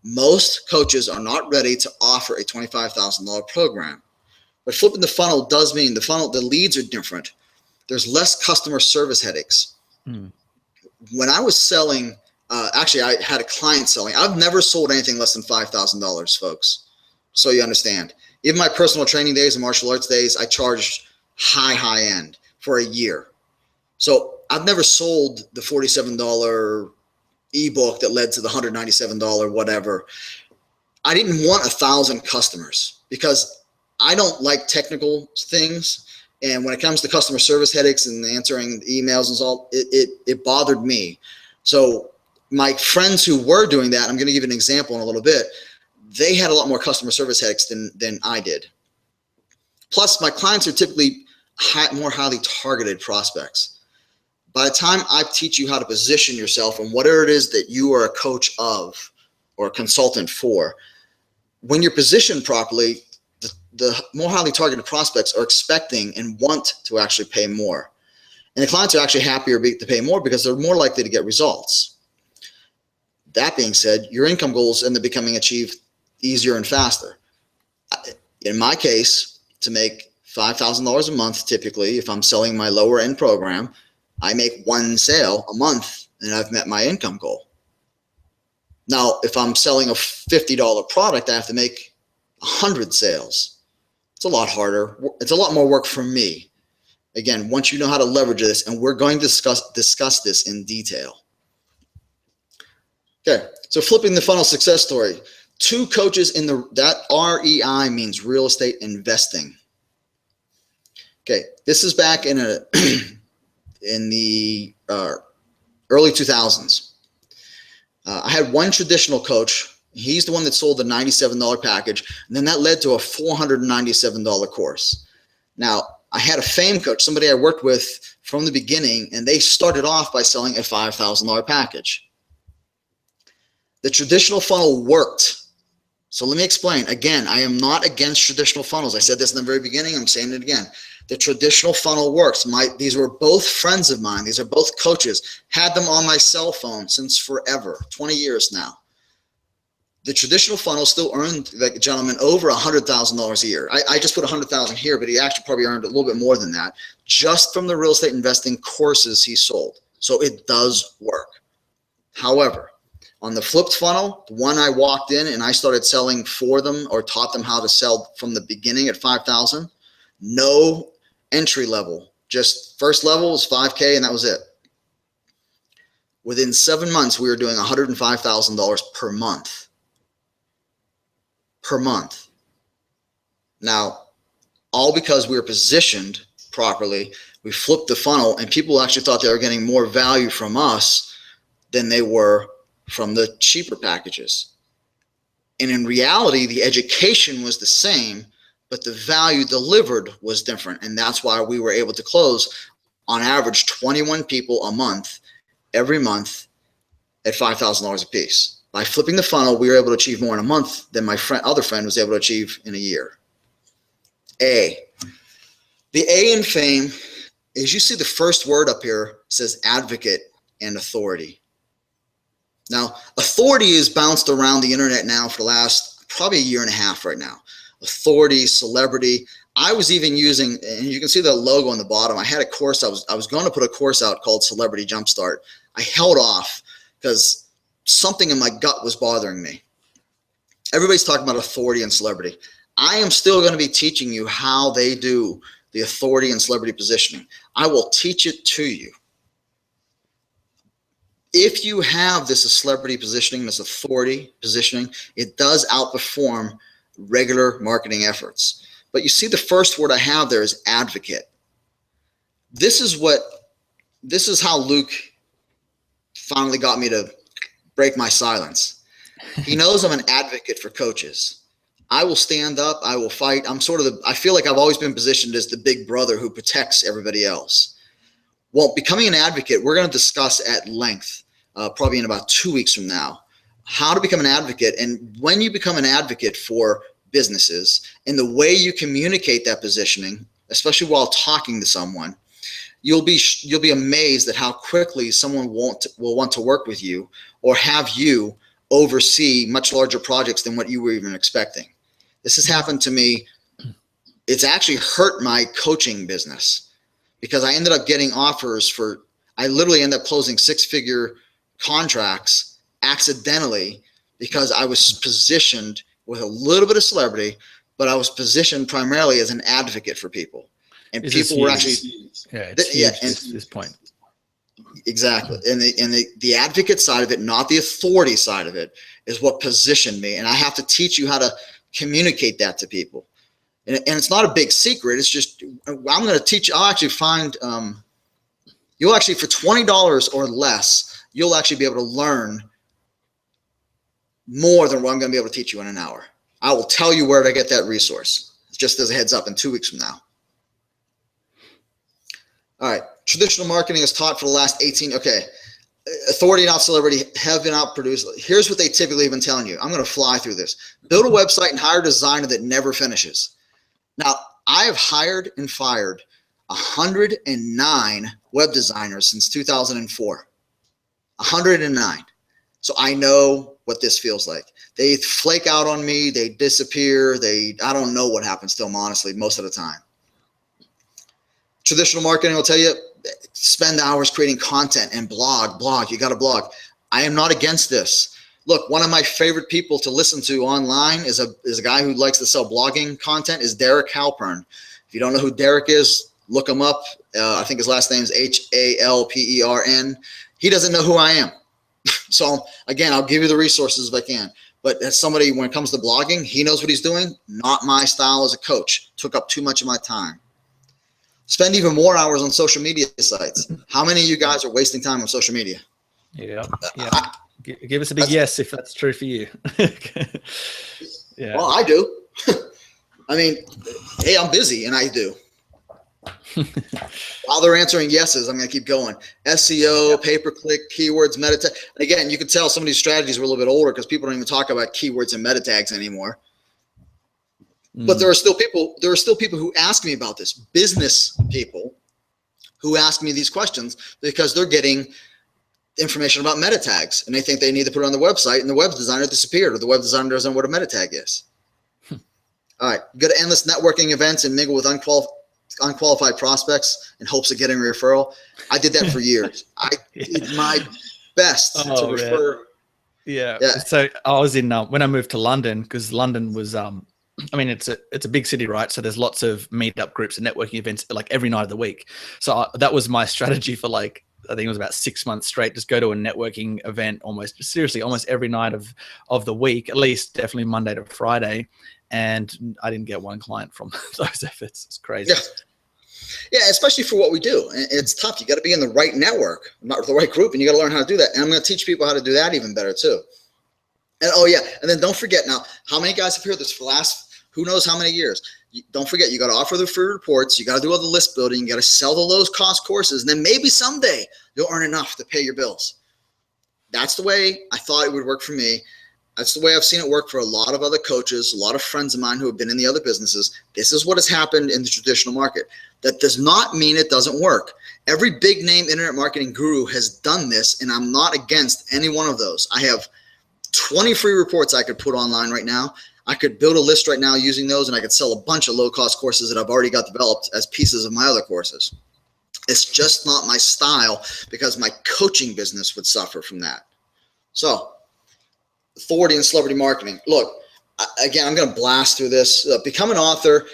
Most coaches are not ready to offer a $25,000 program. But flipping the funnel does mean the leads are different. There's less customer service headaches. When I was selling, actually, I had a client selling. I've never sold anything less than $5,000, folks. So you understand. Even my personal training days and martial arts days, I charged high end for a year. So I've never sold the $47 ebook that led to the $197 whatever. I didn't want 1,000 customers because I don't like technical things. And when it comes to customer service headaches and answering emails and all, it bothered me. So my friends who were doing that, I'm going to give you an example in a little bit, they had a lot more customer service headaches than I did. Plus, my clients are typically more highly targeted prospects. By the time I teach you how to position yourself and whatever it is that you are a coach of or a consultant for, when you're positioned properly, the more highly targeted prospects are expecting and want to actually pay more. And the clients are actually happier to pay more because they're more likely to get results. That being said, your income goals end up becoming achieved easier and faster. In my case, to make $5,000 a month, typically, if I'm selling my lower end program, I make 1 sale a month and I've met my income goal. Now, if I'm selling a $50 product, I have to make 100 sales. It's a lot harder. It's a lot more work for me. Again, once you know how to leverage this, and we're going to discuss this in detail. Okay, so flipping the funnel success story. 2 coaches in that REI means real estate investing. Okay, this is back in in the early 2000s. I had one traditional coach. He's the one that sold the $97 package, and then that led to a $497 course. Now, I had a F.A.M.E coach, somebody I worked with from the beginning, and they started off by selling a $5,000 package. The traditional funnel worked. So let me explain. Again, I am not against traditional funnels. I said this in the very beginning. I'm saying it again. The traditional funnel works. These were both friends of mine. These are both coaches. Had them on my cell phone since forever, 20 years now. The traditional funnel still earned that gentleman over $100,000 a year. I just put $100,000 here, but he actually probably earned a little bit more than that just from the real estate investing courses he sold. So it does work. However, on the flipped funnel, the one I walked in and I started selling for them or taught them how to sell from the beginning at $5,000, no entry level, just first level was $5K and that was it. Within 7 months, we were doing $105,000 per month. Per month. Now, all because we were positioned properly, we flipped the funnel and people actually thought they were getting more value from us than they were from the cheaper packages. And in reality, the education was the same, but the value delivered was different. And that's why we were able to close on average 21 people a month, every month at $5,000 a piece. By flipping the funnel, we were able to achieve more in a month than my other friend was able to achieve in a year. A. The A in F.A.M.E is, you see the first word up here says advocate and authority. Now, authority is bounced around the internet now for the last probably a year and a half right now. Authority, celebrity. I was even using, and you can see the logo on the bottom. I had a course, I was going to put a course out called Celebrity Jumpstart. I held off because something in my gut was bothering me. Everybody's talking about authority and celebrity. I am still going to be teaching you how they do the authority and celebrity positioning. I will teach it to you. If you have this celebrity positioning, this authority positioning, it does outperform regular marketing efforts. But you see the first word I have there is advocate. This is how Luke finally got me to break my silence. He knows I'm an advocate for coaches. I will stand up. I will fight. I feel like I've always been positioned as the big brother who protects everybody else. Well, becoming an advocate, we're going to discuss at length, probably in about 2 weeks from now, how to become an advocate. And when you become an advocate for businesses and the way you communicate that positioning, especially while talking to someone, you'll be amazed at how quickly someone will want to work with you or have you oversee much larger projects than what you were even expecting. This has happened to me. It's actually hurt my coaching business because I ended up getting offers I literally ended up closing 6-figure contracts accidentally because I was positioned with a little bit of celebrity, but I was positioned primarily as an advocate for people. And people were actually, it's huge at this point. Exactly. And the advocate side of it, not the authority side of it, is what positioned me. And I have to teach you how to communicate that to people. And it's not a big secret. It's just, I'm going to teach you. I'll actually find, you'll actually, for $20 or less, you'll actually be able to learn more than what I'm going to be able to teach you in an hour. I will tell you where to get that resource. Just as a heads up, in 2 weeks from now. All right. Traditional marketing is taught for the last 18. Okay. Authority, not celebrity, have been outproduced. Here's what they typically have been telling you. I'm going to fly through this. Build a website and hire a designer that never finishes. Now, I have hired and fired 109 web designers since 2004. 109. So I know what this feels like. They flake out on me. They disappear. I don't know what happens to them, honestly, most of the time. Traditional marketing will tell you, spend hours creating content and blog. You got to blog. I am not against this. Look, one of my favorite people to listen to online is a guy who likes to sell blogging content, is Derek Halpern. If you don't know who Derek is, look him up. I think his last name is Halpern. He doesn't know who I am. So again, I'll give you the resources if I can. But as somebody, when it comes to blogging, he knows what he's doing. Not my style as a coach. Took up too much of my time. Spend even more hours on social media sites. How many of you guys are wasting time on social media? Yeah. Give us a big yes if that's true for you. Well, I do. I mean, hey, I'm busy and I do. While they're answering yeses, I'm going to keep going. SEO, pay-per-click, keywords, meta tags. Again, you can tell some of these strategies were a little bit older because people don't even talk about keywords and meta tags anymore. But there are still people who ask me about this. Business people who ask me these questions because they're getting information about meta tags and they think they need to put it on the website, and the web designer disappeared, or the web designer doesn't know what a meta tag is. All right, go to endless networking events and mingle with unqualified prospects in hopes of getting a referral. I did that for years. I did my best to refer. Yeah. So I was in when I moved to London, because London was I mean, it's a big city, right? So there's lots of meetup groups and networking events like every night of the week. So that was my strategy for like, I think it was about 6 months straight. Just go to a networking event almost every night of the week, at least definitely Monday to Friday. And I didn't get one client from those efforts. It's crazy. Yeah, especially for what we do. It's tough. You got to be in the right network, not the right group, and you got to learn how to do that. And I'm going to teach people how to do that even better too. And and then don't forget now, how many guys have heard this for the last who knows how many years? Don't forget, you got to offer the free reports. You got to do all the list building. You got to sell the low cost courses. And then maybe someday you'll earn enough to pay your bills. That's the way I thought it would work for me. That's the way I've seen it work for a lot of other coaches, a lot of friends of mine who have been in the other businesses. This is what has happened in the traditional market. That does not mean it doesn't work. Every big name internet marketing guru has done this, and I'm not against any one of those. I have 20 free reports I could put online right now. I could build a list right now using those, and I could sell a bunch of low-cost courses that I've already got developed as pieces of my other courses. It's just not my style because my coaching business would suffer from that. So, authority and celebrity marketing. Look, again, I'm going to blast through this. Become an author.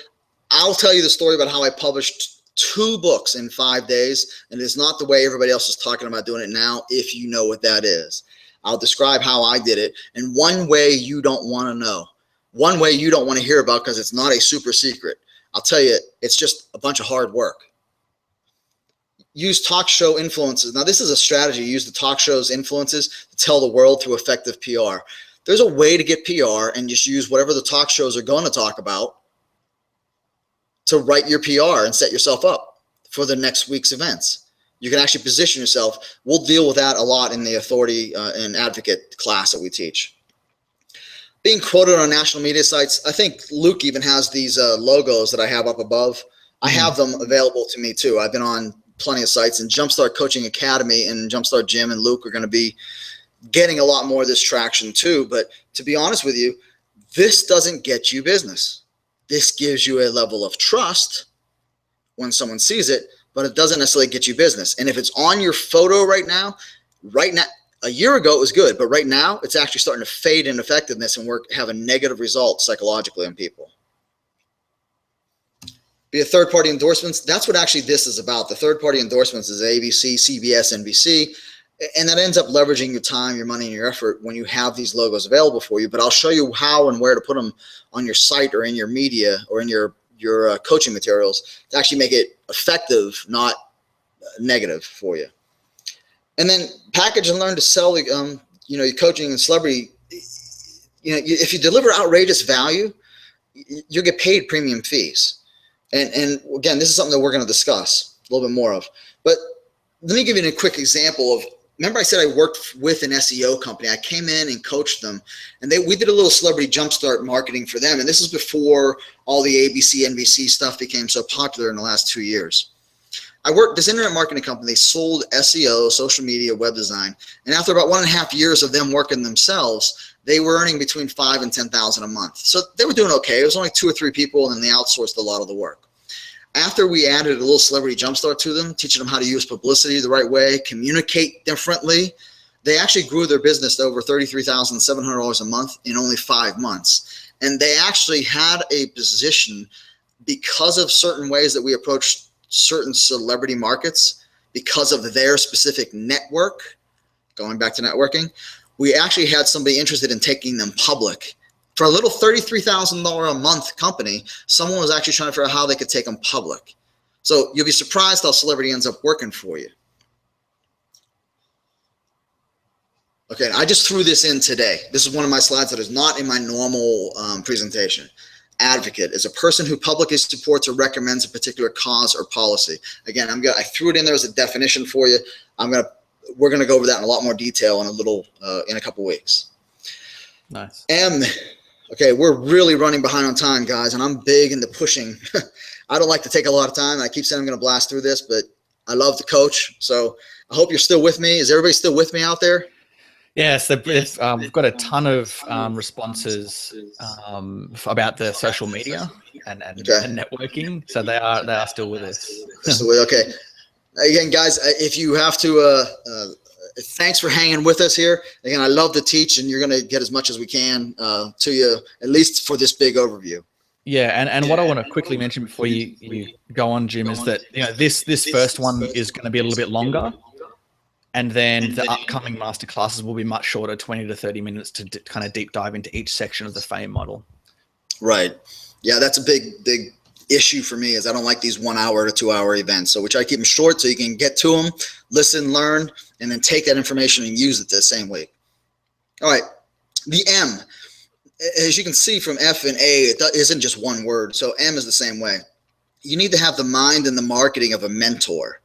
I'll tell you the story about how I published 2 books in 5 days, and it's not the way everybody else is talking about doing it now, if you know what that is. I'll describe how I did it, and one way you don't want to know. One way you don't want to hear about because it's not a super secret. I'll tell you, it's just a bunch of hard work. Use talk show influences. Now, this is a strategy. Use the talk show's influences to tell the world through effective PR. There's a way to get PR and just use whatever the talk shows are going to talk about to write your PR and set yourself up for the next week's events. You can actually position yourself. We'll deal with that a lot in the authority and advocate class that we teach. Being quoted on national media sites. I think Luke even has these logos that I have up above. I have them available to me too. I've been on plenty of sites, and Jumpstart Coaching Academy and Jumpstart Gym and Luke are going to be getting a lot more of this traction too. But to be honest with you, this doesn't get you business. This gives you a level of trust when someone sees it, but it doesn't necessarily get you business. And if it's on your photo right now, a year ago it was good, but right now it's actually starting to fade in effectiveness and have a negative result psychologically on people. Be a third-party endorsements. That's what actually this is about. The third-party endorsements is ABC, CBS, NBC, and that ends up leveraging your time, your money, and your effort when you have these logos available for you. But I'll show you how and where to put them on your site or in your media or in your coaching materials to actually make it effective, not negative for you. And then package and learn to sell, your coaching and celebrity. If you deliver outrageous value, you'll get paid premium fees. And again, this is something that we're going to discuss a little bit more of. But let me give you a quick example of, remember I said I worked with an SEO company. I came in and coached them, and we did a little celebrity jumpstart marketing for them. And this is before all the ABC, NBC stuff became so popular in the last 2 years. I worked this internet marketing company. They sold SEO, social media, web design. And after about 1.5 years of them working themselves, they were earning between $5,000 and $10,000 a month. So they were doing okay. It was only 2 or 3 people, and then they outsourced a lot of the work. After we added a little celebrity jumpstart to them, teaching them how to use publicity the right way, communicate differently, they actually grew their business to over $33,700 a month in only 5 months. And they actually had a position because of certain ways that we approached certain celebrity markets, because of their specific network, going back to networking, we actually had somebody interested in taking them public. For a little $33,000 a month company, someone was actually trying to figure out how they could take them public. So you'll be surprised how celebrity ends up working for you. Okay, I just threw this in today. This is one of my slides that is not in my normal presentation. Advocate is a person who publicly supports or recommends a particular cause or policy. Again, I threw it in there as a definition for you. We're gonna go over that in a lot more detail in a couple weeks. Nice. M. Okay, we're really running behind on time, guys, and I'm big into pushing. I don't like to take a lot of time. I keep saying I'm gonna blast through this, but I love to coach. So I hope you're still with me. Is everybody still with me out there? Yeah, so we've got a ton of responses about the social media and networking. So they are still with us. Okay. Again, guys, if you have to, thanks for hanging with us here. Again, I love to teach, and you're going to get as much as we can to you, at least for this big overview. Yeah, and what I want to quickly mention before you go on, Jim, is that this first one is going to be a little bit longer. And then the upcoming master classes will be much shorter, 20 to 30 minutes to kind of deep dive into each section of the FAME model. Right. Yeah, that's a big issue for me is I don't like these 1 hour to 2 hour events. So we try to keep them short so you can get to them, listen, learn, and then take that information and use it the same week. All right. The M. As you can see from F and A, it isn't just one word. So M is the same way. You need to have the mind and the marketing of a mentor.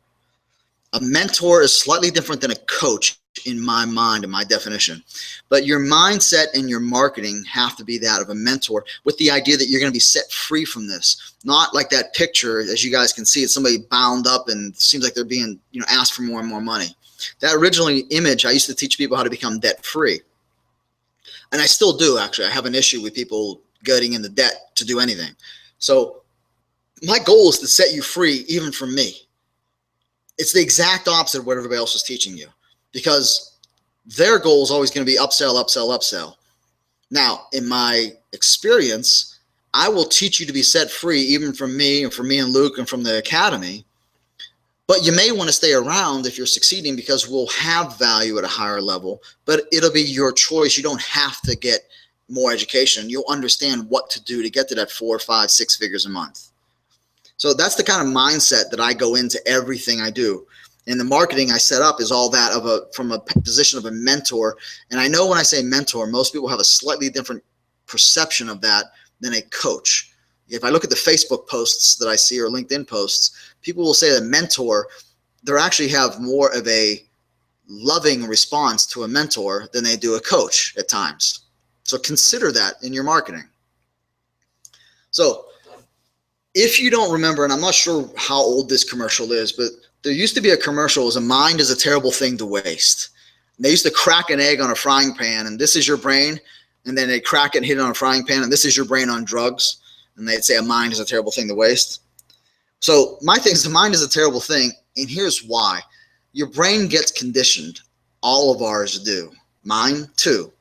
A mentor is slightly different than a coach in my mind, in my definition. But your mindset and your marketing have to be that of a mentor with the idea that you're going to be set free from this. Not like that picture, as you guys can see, it's somebody bound up and seems like they're being asked for more and more money. That original image, I used to teach people how to become debt free. And I still do, actually. I have an issue with people getting into debt to do anything. So my goal is to set you free even from me. It's the exact opposite of what everybody else is teaching you, because their goal is always going to be upsell, upsell, upsell. Now, in my experience, I will teach you to be set free even from me and from me and Luke and from the academy. But you may want to stay around if you're succeeding because we'll have value at a higher level, but it'll be your choice. You don't have to get more education. You'll understand what to do to get to that 4, 5, 6 figures a month. So that's the kind of mindset that I go into everything I do. And the marketing I set up is all that from a position of a mentor. And I know when I say mentor, most people have a slightly different perception of that than a coach. If I look at the Facebook posts that I see or LinkedIn posts, people will say that mentor, they actually have more of a loving response to a mentor than they do a coach at times. So consider that in your marketing. So if you don't remember, and I'm not sure how old this commercial is, but there used to be a commercial as a mind is a terrible thing to waste. And they used to crack an egg on a frying pan, and this is your brain. And then they crack it and hit it on a frying pan, and this is your brain on drugs. And they'd say a mind is a terrible thing to waste. So my thing is the mind is a terrible thing, and here's why. Your brain gets conditioned. All of ours do. Mine too.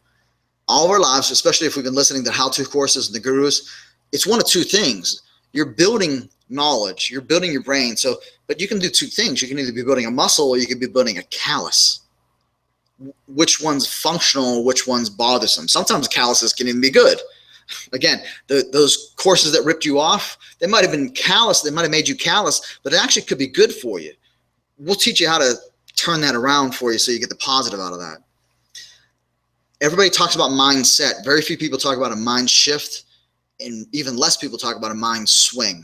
All of our lives, especially if we've been listening to how-to courses and the gurus, it's one of two things. You're building knowledge. You're building your brain. So, but you can do two things. You can either be building a muscle or you can be building a callus. Which one's functional? Which one's bothersome? Sometimes calluses can even be good. Again, those courses that ripped you off, they might have been callous. They might have made you callous, but it actually could be good for you. We'll teach you how to turn that around for you so you get the positive out of that. Everybody talks about mindset. Very few people talk about a mind shift, and even less people talk about a mind swing.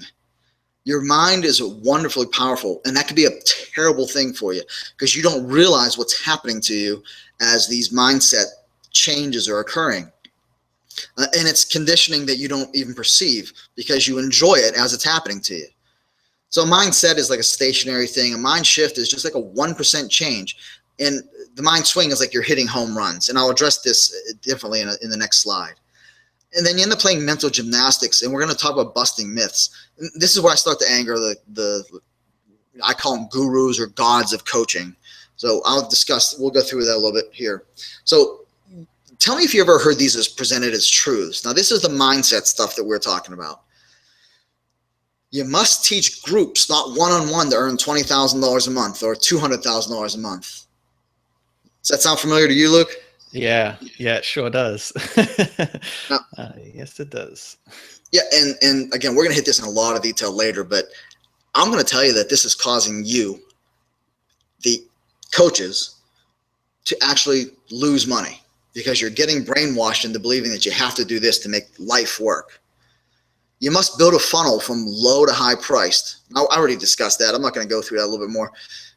Your mind is wonderfully powerful, and that could be a terrible thing for you because you don't realize what's happening to you as these mindset changes are occurring. And it's conditioning that you don't even perceive because you enjoy it as it's happening to you. So mindset is like a stationary thing. A mind shift is just like a 1% change. And the mind swing is like you're hitting home runs. And I'll address this differently in the next slide. And then you end up playing mental gymnastics, and we're going to talk about busting myths. And this is where I start to anger I call them gurus or gods of coaching. So we'll go through that a little bit here. So tell me if you ever heard these as presented as truths. Now, this is the mindset stuff that we're talking about. You must teach groups, not one-on-one, to earn $20,000 a month or $200,000 a month. Does that sound familiar to you, Luke? Yeah, it sure does. Yes, it does. Yeah, and again, we're going to hit this in a lot of detail later, but I'm going to tell you that this is causing you, the coaches, to actually lose money because you're getting brainwashed into believing that you have to do this to make life work. You must build a funnel from low to high priced. Now, I already discussed that. I'm not going to go through that a little bit more.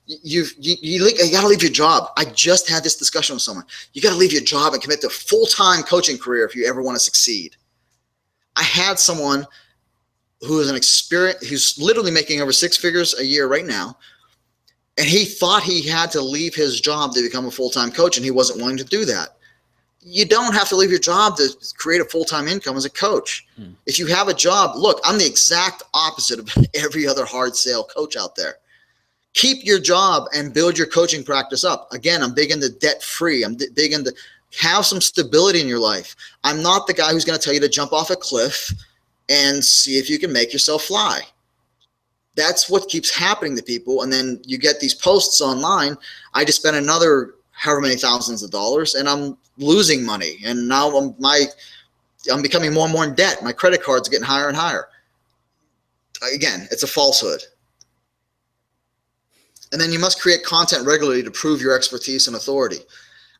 You got to leave your job. I just had this discussion with someone. You got to leave your job and commit to a full-time coaching career if you ever want to succeed. I had someone who is who's literally making over 6 figures a year right now. And he thought he had to leave his job to become a full-time coach, and he wasn't willing to do that. You don't have to leave your job to create a full-time income as a coach. If you have a job, look, I'm the exact opposite of every other hard sale coach out there. Keep your job and build your coaching practice up. Again, I'm big into debt-free. I'm big into have some stability in your life. I'm not the guy who's going to tell you to jump off a cliff and see if you can make yourself fly. That's what keeps happening to people. And then you get these posts online. I just spent another however many thousands of dollars and I'm losing money. And now I'm becoming more and more in debt. My credit cards are getting higher and higher. Again, it's a falsehood. And then you must create content regularly to prove your expertise and authority.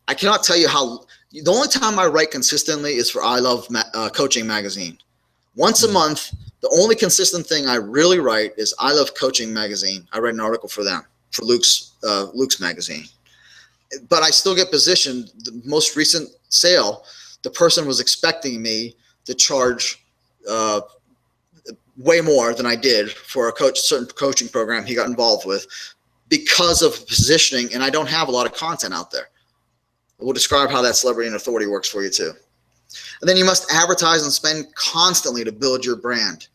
I cannot tell you the only time I write consistently is for I Love Coaching magazine. Once a month, the only consistent thing I really write is I Love Coaching magazine. I write an article for them, for Luke's magazine. But I still get positioned. The most recent sale, the person was expecting me to charge way more than I did for a certain coaching program he got involved with because of positioning, and I don't have a lot of content out there. We'll describe how that celebrity and authority works for you too. And then you must advertise and spend constantly to build your brand.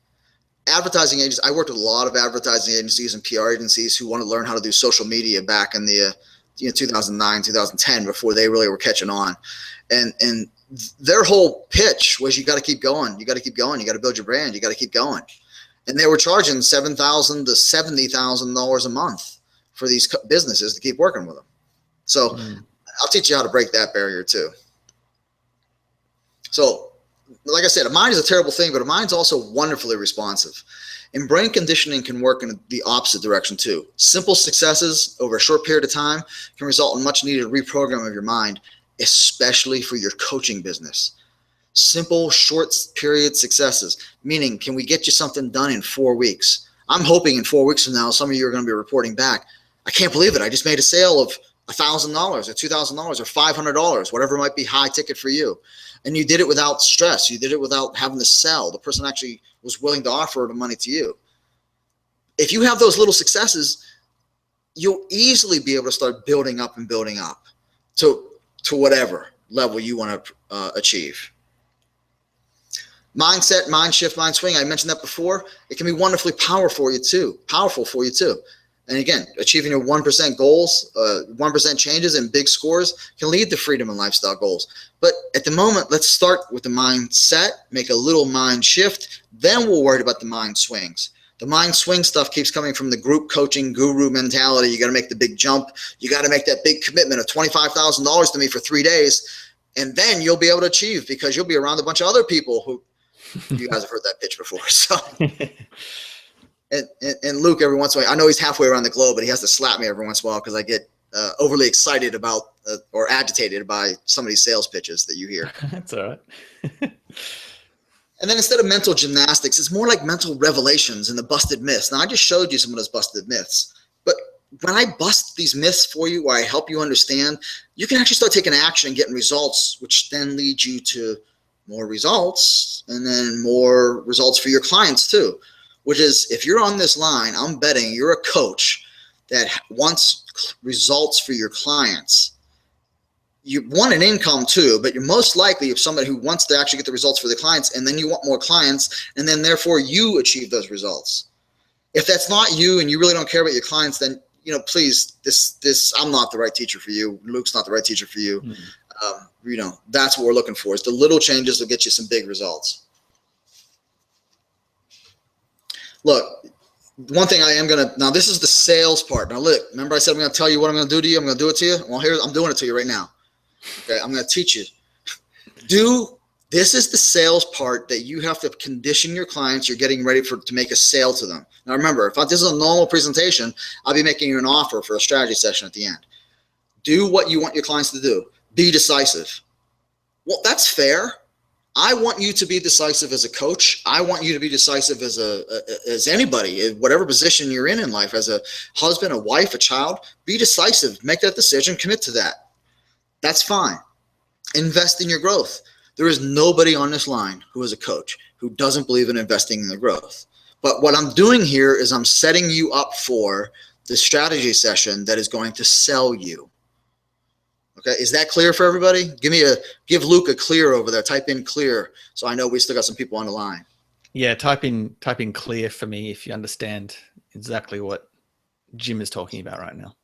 Advertising agencies, I worked with a lot of advertising agencies and PR agencies who want to learn how to do social media back in the 2009, 2010, before they really were catching on. And their whole pitch was you got to keep going. You got to keep going. You got to build your brand. You got to keep going. And they were charging $7,000 to $70,000 a month for these businesses to keep working with them. So I'll teach you how to break that barrier too. So like I said, a mind is a terrible thing, but a mind's also wonderfully responsive. And brain conditioning can work in the opposite direction too. Simple successes over a short period of time can result in much needed reprogram of your mind, especially for your coaching business. Simple, short period successes, meaning can we get you something done in 4 weeks? I'm hoping in 4 weeks from now, some of you are going to be reporting back. I can't believe it. I just made a sale of $1,000 or $2,000 or $500, whatever might be high ticket for you. And you did it without stress. You did it without having to sell. The person actually was willing to offer the money to you. If you have those little successes, you'll easily be able to start building up to whatever level you want to achieve. Mindset, mind shift, mind swing. I mentioned that before. It can be wonderfully powerful for you too. And again, achieving your 1% goals, 1% changes and big scores can lead to freedom and lifestyle goals. But at the moment, let's start with the mindset, make a little mind shift. Then we'll worry about the mind swings. The mind swing stuff keeps coming from the group coaching guru mentality. You got to make the big jump. You got to make that big commitment of $25,000 to me for 3 days. And then you'll be able to achieve because you'll be around a bunch of other people who you guys have heard that pitch before. So. And Luke, every once in a while, I know he's halfway around the globe, but he has to slap me every once in a while because I get overly excited about or agitated by some of these sales pitches that you hear. That's all right. And then instead of mental gymnastics, it's more like mental revelations and the busted myths. Now, I just showed you some of those busted myths. But when I bust these myths for you, or I help you understand, you can actually start taking action and getting results, which then lead you to more results and then more results for your clients too. Which is, if you're on this line, I'm betting you're a coach that wants results for your clients. You want an income too, but you're most likely if somebody who wants to actually get the results for the clients, and then you want more clients, and then therefore you achieve those results. If that's not you and you really don't care about your clients, then please, this I'm not the right teacher for you. Luke's not the right teacher for you. That's what we're looking for. Is the little changes will get you some big results. Look, one thing I am going to, now this is the sales part. Now look, remember I said I'm going to tell you what I'm going to do to you? I'm going to do it to you. Well, here, I'm doing it to you right now. Okay, I'm going to teach you. Do This is the sales part that you have to condition your clients. You're getting ready to make a sale to them. Now remember, if this is a normal presentation, I'll be making you an offer for a strategy session at the end. Do what you want your clients to do. Be decisive. Well, that's fair. I want you to be decisive as a coach. I want you to be decisive as anybody, whatever position you're in life, as a husband, a wife, a child. Be decisive. Make that decision. Commit to that. That's fine. Invest in your growth. There is nobody on this line who is a coach who doesn't believe in investing in their growth. But what I'm doing here is I'm setting you up for the strategy session that is going to sell you. Okay, is that clear for everybody? Give Luke a clear over there. Type in clear so I know we still got some people on the line. Yeah, type in clear for me if you understand exactly what Jim is talking about right now.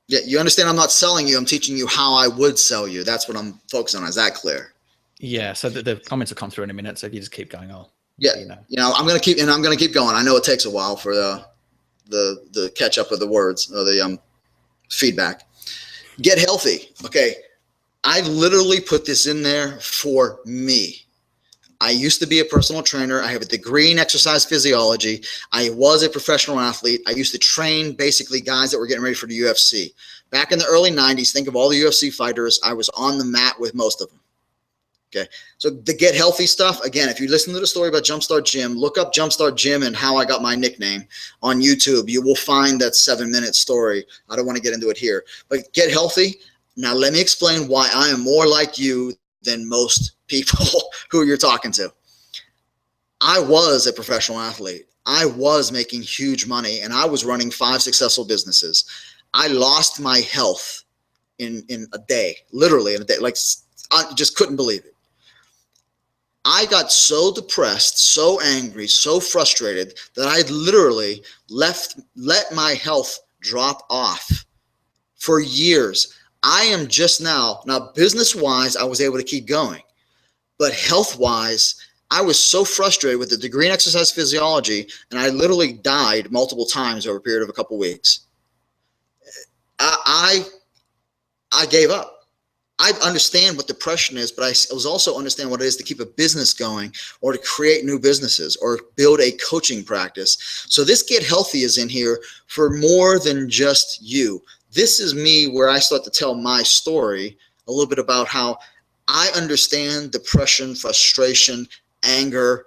Yeah, you understand I'm not selling you. I'm teaching you how I would sell you. That's what I'm focusing on. Is that clear? Yeah, so the comments will come through in a minute. So if you just keep going, I'm going to keep going. I know it takes a while for the catch up of the words or the feedback. Get healthy. Okay, I literally put this in there for me. I used to be a personal trainer. I have a degree in exercise physiology. I was a professional athlete. I used to train basically guys that were getting ready for the UFC. Back in the early 90s, think of all the UFC fighters. I was on the mat with most of them. Okay, so the get healthy stuff, again, if you listen to the story about Jumpstart Jim, look up Jumpstart Jim and how I got my nickname on YouTube. You will find that 7-minute story. I don't want to get into it here, but get healthy. Now, let me explain why I am more like you than most people who you're talking to. I was a professional athlete. I was making huge money, and I was running 5 successful businesses. I lost my health in a day, literally in a day. Like, I just couldn't believe it. I got so depressed, so angry, so frustrated that I literally let my health drop off for years. I am just now business-wise, I was able to keep going. But health-wise, I was so frustrated with the degree in exercise physiology, and I literally died multiple times over a period of a couple weeks. I gave up. I understand what depression is, but I was also understand what it is to keep a business going or to create new businesses or build a coaching practice. So this Get Healthy is in here for more than just you. This is me where I start to tell my story a little bit about how I understand depression, frustration, anger,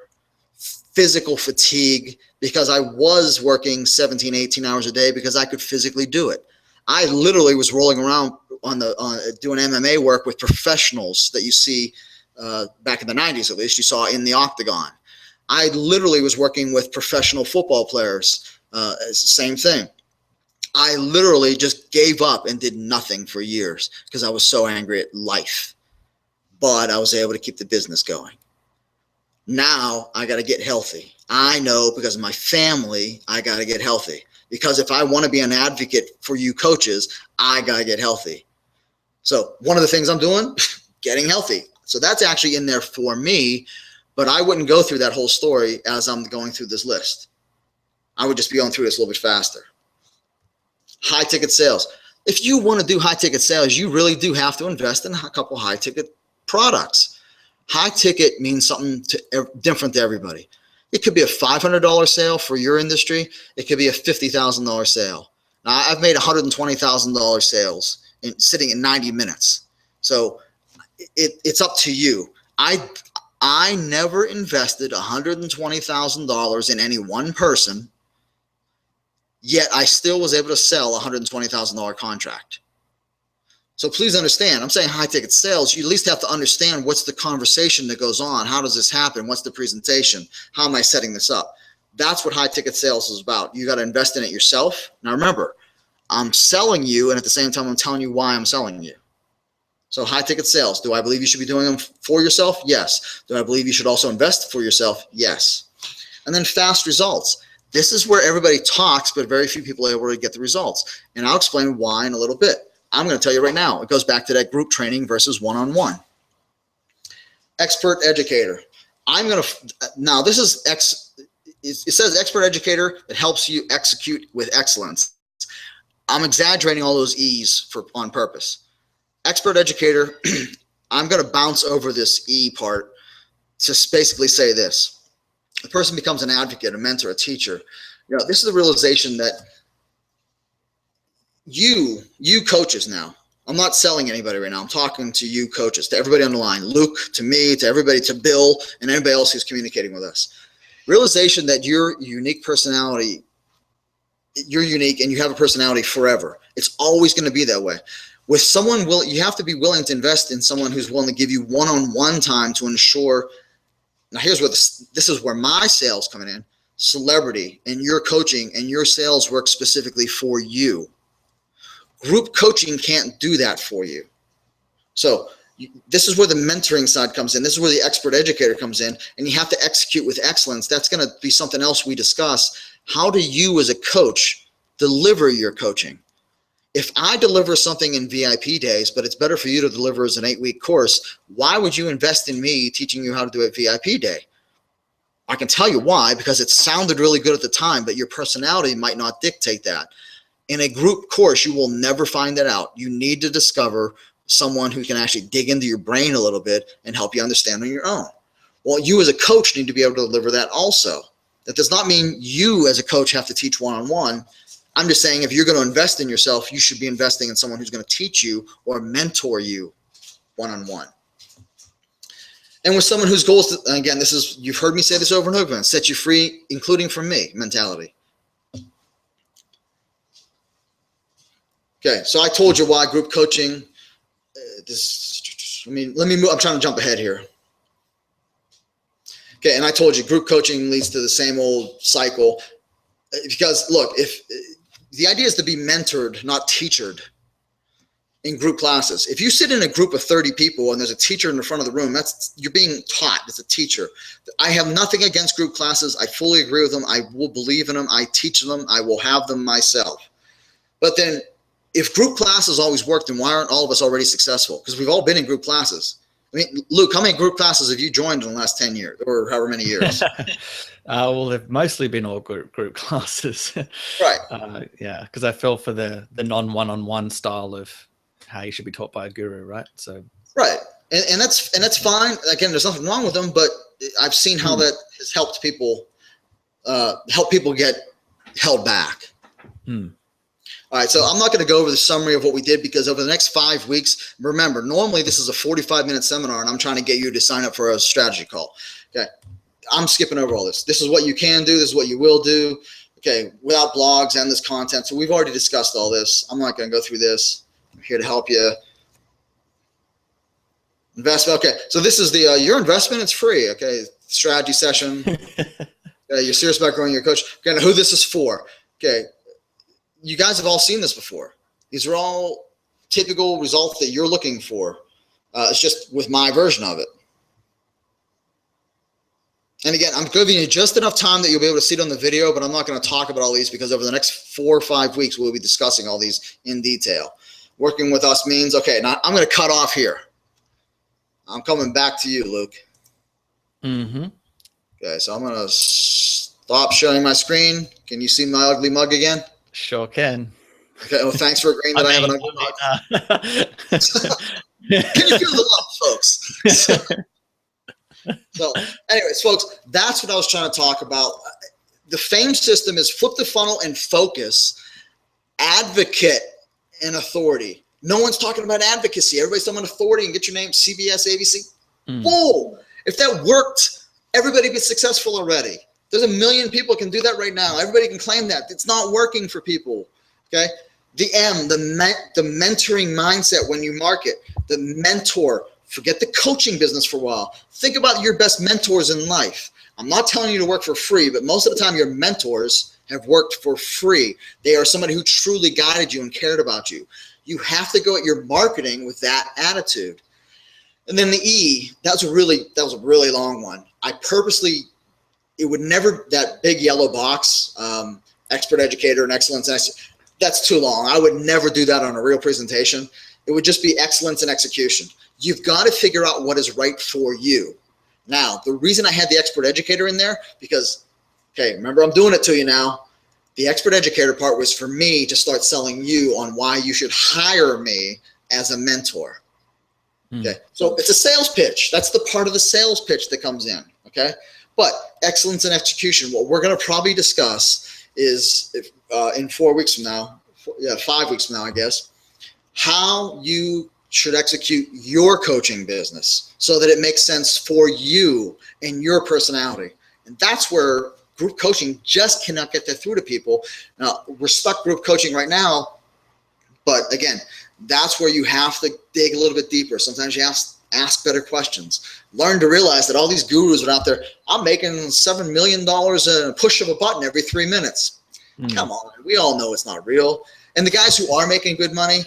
physical fatigue, because I was working 17, 18 hours a day because I could physically do it. I literally was rolling around doing MMA work with professionals that you see back in the 90s, at least you saw in the octagon. I literally was working with professional football players. Same thing. I literally just gave up and did nothing for years because I was so angry at life. But I was able to keep the business going. Now I got to get healthy. I know because of my family, I got to get healthy. Because if I want to be an advocate for you coaches, I got to get healthy. So one of the things I'm doing, getting healthy. So that's actually in there for me, but I wouldn't go through that whole story as I'm going through this list. I would just be going through this a little bit faster. High ticket sales. If you want to do high ticket sales, you really do have to invest in a couple high ticket products. High ticket means something different to everybody. It could be a $500 sale for your industry. It could be a $50,000 sale. Now, I've made $120,000 sales sitting in 90 minutes. So it's up to you. I never invested $120,000 in any one person, yet I still was able to sell a $120,000 contract. So please understand, I'm saying high ticket sales, you at least have to understand what's the conversation that goes on. How does this happen? What's the presentation? How am I setting this up? That's what high ticket sales is about. You got to invest in it yourself. Now remember, I'm selling you, and at the same time, I'm telling you why I'm selling you. So high ticket sales, do I believe you should be doing them for yourself? Yes. Do I believe you should also invest for yourself? Yes. And then fast results. This is where everybody talks, but very few people are able to get the results. And I'll explain why in a little bit. I'm going to tell you right now, it goes back to that group training versus one-on-one. Expert educator. Now this is, it says expert educator that helps you execute with excellence. I'm exaggerating all those E's on purpose. Expert educator, I'm going to bounce over this E part to basically say this. The person becomes an advocate, a mentor, a teacher. This is the realization that you coaches now, I'm not selling anybody right now. I'm talking to you coaches, to everybody on the line, Luke, to me, to everybody, to Bill, and anybody else who's communicating with us. Realization that your unique personality, you're unique and you have a personality forever. It's always going to be that way. With someone, you have to be willing to invest in someone who's willing to give you one-on-one time to ensure. Now, here's where this is where my sales coming in. Celebrity and your coaching and your sales work specifically for you. Group coaching can't do that for you. So this is where the mentoring side comes in. This is where the expert educator comes in, and you have to execute with excellence. That's going to be something else we discuss. How do you as a coach deliver your coaching? If I deliver something in VIP days, but it's better for you to deliver as an 8-week course, why would you invest in me teaching you how to do a VIP day? I can tell you why, because it sounded really good at the time, but your personality might not dictate that. In a group course, you will never find that out. You need to discover someone who can actually dig into your brain a little bit and help you understand on your own. Well, you as a coach need to be able to deliver that also. That does not mean you as a coach have to teach one-on-one. I'm just saying if you're going to invest in yourself, you should be investing in someone who's going to teach you or mentor you one-on-one. And with someone whose goals, again, this is, you've heard me say this over and over again, set you free, including from me mentality. Okay, so I told you why group coaching, let me move, I'm trying to jump ahead here. Okay, and I told you group coaching leads to the same old cycle. Because look, if the idea is to be mentored, not teachered in group classes. If you sit in a group of 30 people and there's a teacher in the front of the room, you're being taught as a teacher. I have nothing against group classes. I fully agree with them. I will believe in them. I teach them. I will have them myself. But then if group classes always worked, then why aren't all of us already successful? Because we've all been in group classes. I mean, Luke, how many group classes have you joined in the last 10 years or however many years? Well, they've mostly been all group classes. Right. Yeah, because I fell for the non-one-on-one style of how you should be taught by a guru, right? So right. And that's fine. Again, there's nothing wrong with them, but I've seen how that has helped people get held back. All right, so I'm not going to go over the summary of what we did because over the next 5 weeks, remember, normally this is a 45-minute seminar, and I'm trying to get you to sign up for a strategy call. Okay, I'm skipping over all this. This is what you can do. This is what you will do. Okay, without blogs and this content. So we've already discussed all this. I'm not going to go through this. I'm here to help you. Investment. Okay, so this is the your investment. It's free. Okay, strategy session. Okay, you're serious about growing your coach. Okay, now who this is for? Okay. You guys have all seen this before. These are all typical results that you're looking for. It's just with my version of it. And again, I'm giving you just enough time that you'll be able to see it on the video, but I'm not going to talk about all these because over the next 4 or 5 weeks, we'll be discussing all these in detail. Working with us means, okay, now I'm going to cut off here. I'm coming back to you, Luke. Okay, so I'm going to stop sharing my screen. Can you see my ugly mug again? Sure can. Okay, well, thanks for agreeing that I have an ugly mug. Can you feel the love, folks? So, anyways, folks, that's what I was trying to talk about. The FAME system is flip the funnel and focus, advocate, and authority. No one's talking about advocacy. Everybody's talking about authority and get your name, CBS, ABC. Whoa! If that worked, everybody would be successful already. There's 1 million people can do that right now. Everybody can claim that. It's not working for people, okay? The M, the mentoring mindset when you market, the mentor. Forget the coaching business for a while. Think about your best mentors in life. I'm not telling you to work for free, but most of the time your mentors have worked for free. They are somebody who truly guided you and cared about you. You have to go at your marketing with that attitude. And then the E, that was a really long one. I purposely, it would never, that big yellow box, expert educator and excellence, that's too long. I would never do that on a real presentation. It would just be excellence and execution. You've got to figure out what is right for you. Now, the reason I had the expert educator in there, because, okay, remember I'm doing it to you now. The expert educator part was for me to start selling you on why you should hire me as a mentor. Okay. So it's a sales pitch. That's the part of the sales pitch that comes in. Okay. But excellence in execution, what we're going to probably discuss is in 4 weeks from now, 5 weeks from now, I guess, how you should execute your coaching business so that it makes sense for you and your personality. And that's where group coaching just cannot get that through to people. Now, we're stuck group coaching right now, but again, that's where you have to dig a little bit deeper. Sometimes you ask better questions. Learn to realize that all these gurus are out there. I'm making $7 million in a push of a button every 3 minutes. Come on, we all know it's not real. And the guys who are making good money,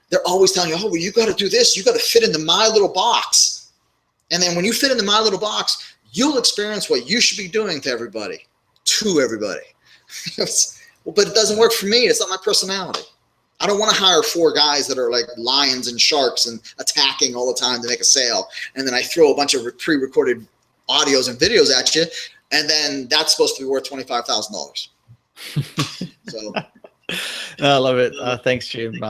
they're always telling you, oh, well, you got to do this. You got to fit into my little box. And then when you fit into my little box, you'll experience what you should be doing to everybody. Well, but it doesn't work for me. It's not my personality. I don't want to hire 4 guys that are like lions and sharks and attacking all the time to make a sale. And then I throw a bunch of pre-recorded audios and videos at you. And then that's supposed to be worth $25,000. So I love it. Thanks, Jim.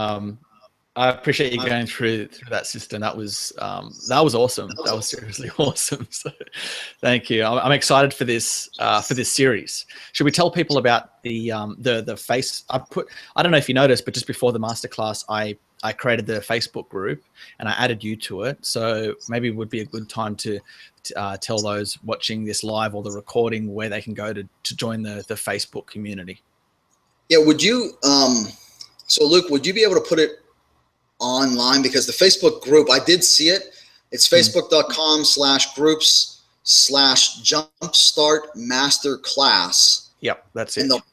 I appreciate you going through that system. That was awesome. That was seriously awesome. So, thank you. I'm excited for this series. Should we tell people about the face? I don't know if you noticed, but just before the masterclass, I created the Facebook group and I added you to it. So maybe it would be a good time to tell those watching this live or the recording where they can go to join the Facebook community. Yeah. Would you? So Luke, would you be able to put it online, because the Facebook group, I did see it. It's facebook.com/groups/jumpstart masterclass. Yep, that's it. And they'll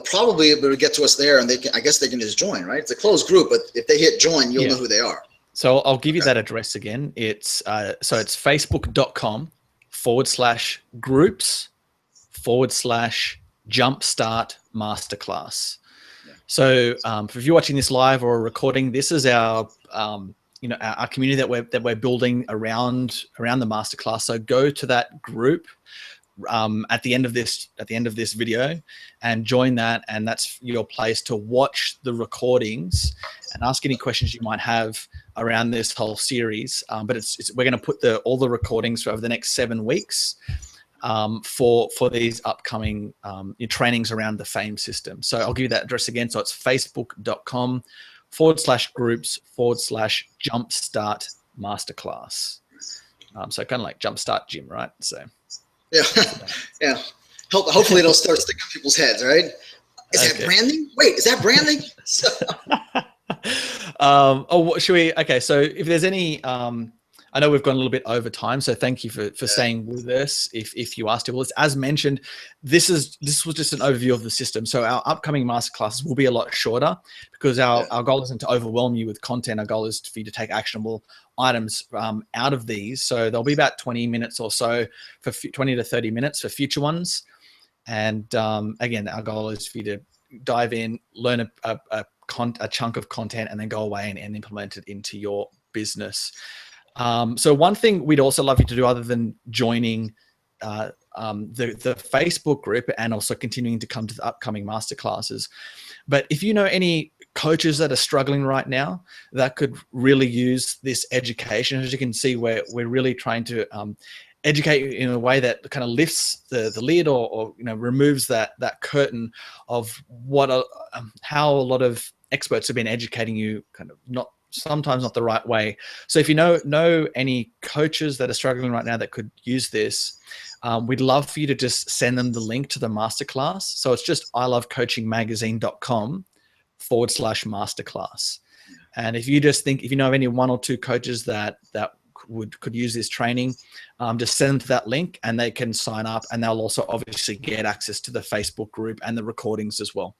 probably be able to get to us there, and I guess they can just join, right? It's a closed group, but if they hit join, you'll know who they are. So I'll give you that address again. It's facebook.com/groups/jumpstart masterclass. So if you're watching this live or recording, this is our our community that we're building around the masterclass. So go to that group at the end of this video and join that, and that's your place to watch the recordings and ask any questions you might have around this whole series. But we're going to put all the recordings for over the next 7 weeks. For these upcoming trainings around the F.A.M.E system. So I'll give you that address again. So it's facebook.com/groups/jumpstart masterclass. So kind of like jumpstart gym, right? So yeah. Hopefully it'll start sticking to people's heads, right? Is that branding? Wait, is that branding? Should we? Okay, so if there's any. I know we've gone a little bit over time, so thank you for staying with us. If you are still with us, as mentioned, this was just an overview of the system. So our upcoming masterclasses will be a lot shorter because our goal isn't to overwhelm you with content. Our goal is for you to take actionable items out of these. So there'll be about 20 minutes or so, for 20 to 30 minutes for future ones. And again, our goal is for you to dive in, learn a chunk of content, and then go away and implement it into your business. So one thing we'd also love you to do, other than joining the Facebook group and also continuing to come to the upcoming masterclasses, but if you know any coaches that are struggling right now that could really use this education, as you can see, we're really trying to educate you in a way that kind of lifts the lid or removes that curtain of how a lot of experts have been educating you, kind of sometimes not the right way. So if you know any coaches that are struggling right now that could use this, we'd love for you to just send them the link to the masterclass. So it's just iloveccoachingmagazine.com/masterclass. And if you know of any 1 or 2 coaches that could use this training, just send them to that link and they can sign up, and they'll also obviously get access to the Facebook group and the recordings as well.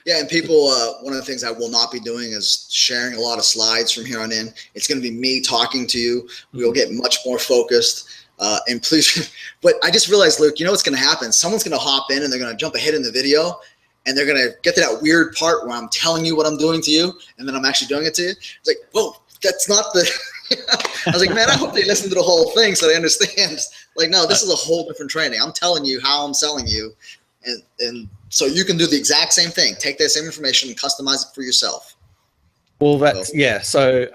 Yeah, and people, one of the things I will not be doing is sharing a lot of slides from here on in. It's going to be me talking to you. We'll get much more focused. And please, but I just realized, Luke, you know what's going to happen? Someone's going to hop in and they're going to jump ahead in the video, and they're going to get to that weird part where I'm telling you what I'm doing to you, and then I'm actually doing it to you. It's like, whoa, that's not the – I was like, man, I hope they listen to the whole thing so they understand. Like, no, this is a whole different training. I'm telling you how I'm selling you. And so you can do the exact same thing. Take that same information and customize it for yourself. Well, that's yeah. So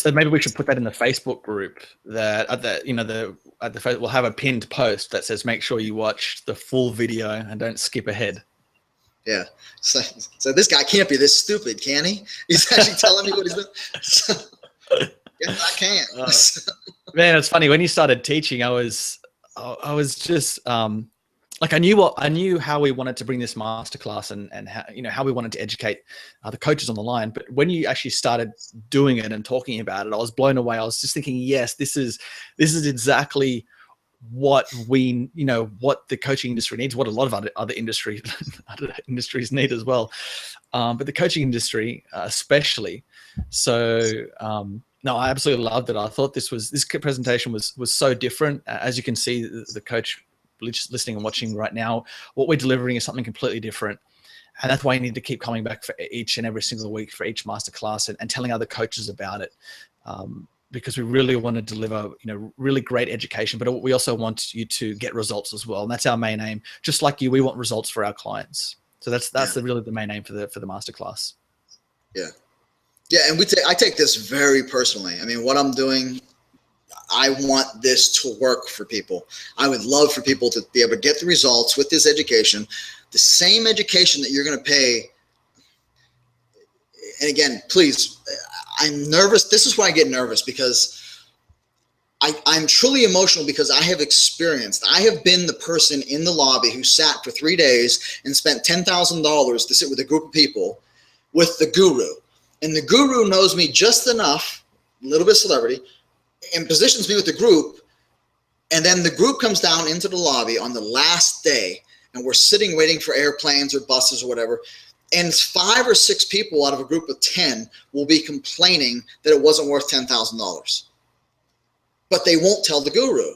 maybe we should put that in the Facebook group. That at the we'll have a pinned post that says make sure you watch the full video and don't skip ahead. Yeah. So this guy can't be this stupid, can he? He's actually telling me what he's doing. So, yes, I can. Man, it's funny when you started teaching. I was just like I knew how we wanted to bring this masterclass and how we wanted to educate the coaches on the line. But when you actually started doing it and talking about it, I was blown away. I was just thinking, yes, this is exactly what what the coaching industry needs, what a lot of other industries need as well. But the coaching industry, especially. So no, I absolutely loved it. I thought this presentation was so different. As you can see, the coach listening and watching right now, what we're delivering is something completely different. And that's why you need to keep coming back for each and every single week for each masterclass and telling other coaches about it. Because we really want to deliver, really great education, but we also want you to get results as well. And that's our main aim. Just like you, we want results for our clients. So that's really the main aim for the masterclass. Yeah. Yeah. And I take this very personally. I mean, what I'm doing, I want this to work for people. I would love for people to be able to get the results with this education, the same education that you're going to pay. And again, please, I'm nervous. This is why I get nervous, because I'm truly emotional, because I have been the person in the lobby who sat for 3 days and spent $10,000 to sit with a group of people with the guru. And the guru knows me just enough, a little bit of celebrity, and positions me with the group. And then the group comes down into the lobby on the last day, and we're sitting waiting for airplanes or buses or whatever. And 5 or 6 people out of a group of 10 will be complaining that it wasn't worth $10,000. But they won't tell the guru.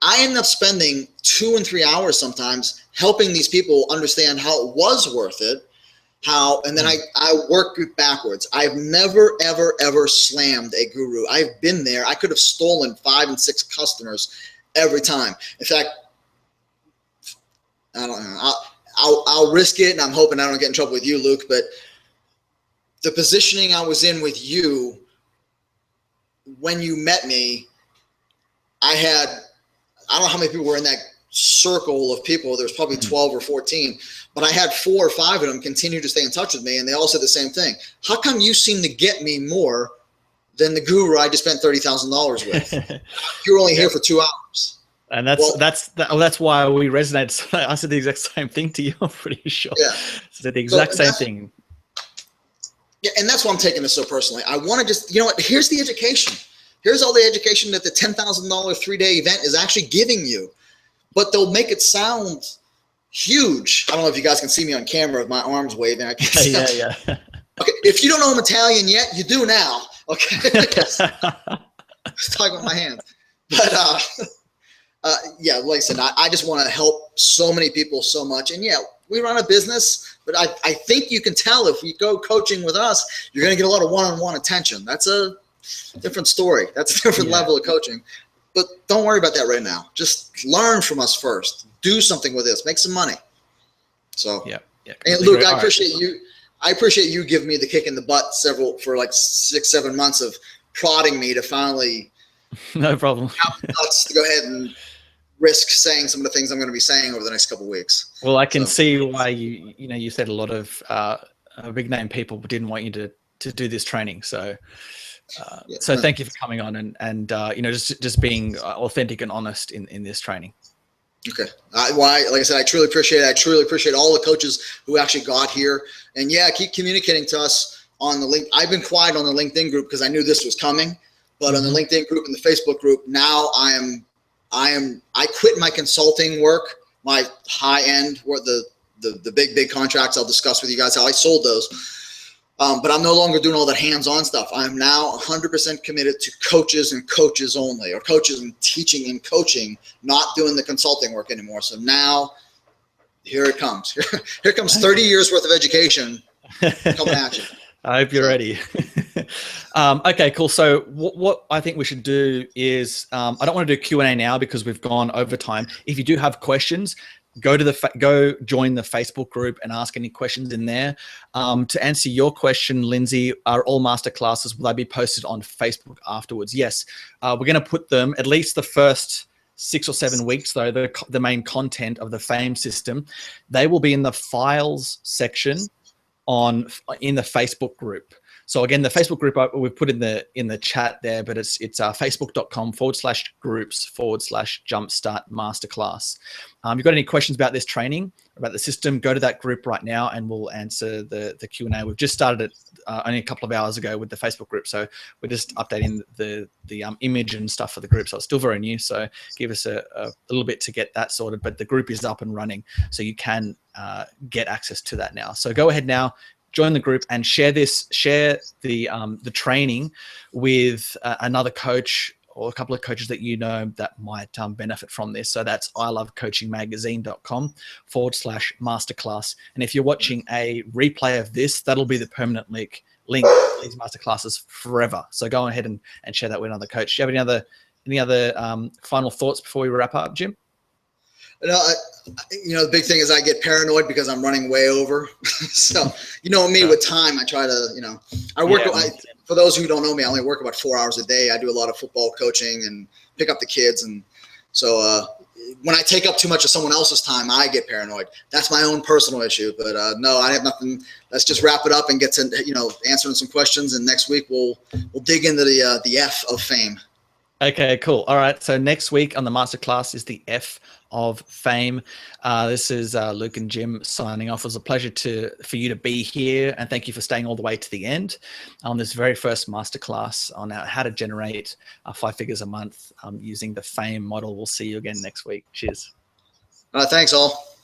I end up spending 2 and 3 hours sometimes helping these people understand how it was worth it. And then I work it backwards. I've never, ever, ever slammed a guru. I've been there. I could have stolen 5 and 6 customers every time. In fact, I don't know. I'll risk it, and I'm hoping I don't get in trouble with you, Luke, but the positioning I was in with you, when you met me, I don't know how many people were in that circle of people. There's probably 12 or 14, but I had 4 or 5 of them continue to stay in touch with me, and they all said the same thing. How come you seem to get me more than the guru I just spent $30,000 with? You're only here for 2 hours. And that's why we resonate. So I said the exact same thing to you. I'm pretty sure. Yeah, said the exact same thing. Yeah, and that's why I'm taking this so personally. I want to just, here's the education. Here's all the education that the $10,000 3-day event is actually giving you. But they'll make it sound huge. I don't know if you guys can see me on camera with my arms waving. I can yeah. Okay, if you don't know I'm Italian yet, you do now. Okay, just talking with my hands. But yeah, like I said, I just want to help so many people so much. And yeah, we run a business, but I think you can tell if you go coaching with us, you're going to get a lot of one-on-one attention. That's a different story. That's a different level of coaching. But don't worry about that right now. Just learn from us first. Do something with this. Make some money. So yeah. And Luke, I appreciate you. I appreciate you giving me the kick in the butt for like 6-7 months of prodding me to finally no problem have the nuts to go ahead and risk saying some of the things I'm going to be saying over the next couple of weeks. Well, I can see why you said a lot of big name people didn't want you to do this training. So thank you for coming on and just being authentic and honest in this training. Okay. Like I said, I truly appreciate it. I truly appreciate all the coaches who actually got here. And yeah, keep communicating to us on the link. I've been quiet on the LinkedIn group because I knew this was coming, but on the LinkedIn group and the Facebook group, now I quit my consulting work, my high end, where the big contracts I'll discuss with you guys how I sold those. But I'm no longer doing all that hands-on stuff. I'm now 100% committed to coaches and coaches only, or coaches and teaching and coaching, not doing the consulting work anymore. So now here it comes. Here comes 30 years worth of education coming at you. I hope you're ready. Okay, cool. So what I think we should do is, I don't want to do Q&A now because we've gone over time. If you do have questions, go join the Facebook group and ask any questions in there. To answer your question, Lindsay, are all masterclasses, will they be posted on Facebook afterwards? Yes, we're going to put them, at least the first 6 or 7 weeks, though, the main content of the FAME system, they will be in the files section in the Facebook group. So again, the Facebook group we've put in the chat there, but it's facebook.com/groups/jumpstart masterclass. If you've got any questions about this training, about the system, go to that group right now and we'll answer the Q&A. We've just started it only a couple of hours ago with the Facebook group. So we're just updating the image and stuff for the group. So it's still very new. So give us a little bit to get that sorted, but the group is up and running. So you can get access to that now. So go ahead now, join the group and share the training with another coach or a couple of coaches that you know that might benefit from this. So that's ilovecoachingmagazine.com/masterclass. And if you're watching a replay of this, that'll be the permanent link to these masterclasses forever. So go ahead and share that with another coach. Do you have any other final thoughts before we wrap up, Jim? No, the big thing is I get paranoid because I'm running way over. So, me with time, I try to, I work, for those who don't know me, I only work about 4 hours a day. I do a lot of football coaching and pick up the kids. And so when I take up too much of someone else's time, I get paranoid. That's my own personal issue. But no, I have nothing. Let's just wrap it up and get to, answering some questions. And next week we'll dig into the F of FAME. Okay, cool. All right. So next week on the masterclass is the F of FAME. This is Luke and Jim signing off. It was a pleasure for you to be here, and thank you for staying all the way to the end on this very first masterclass on how to generate 5 figures a month using the FAME model. We'll see you again next week. Cheers. Thanks all.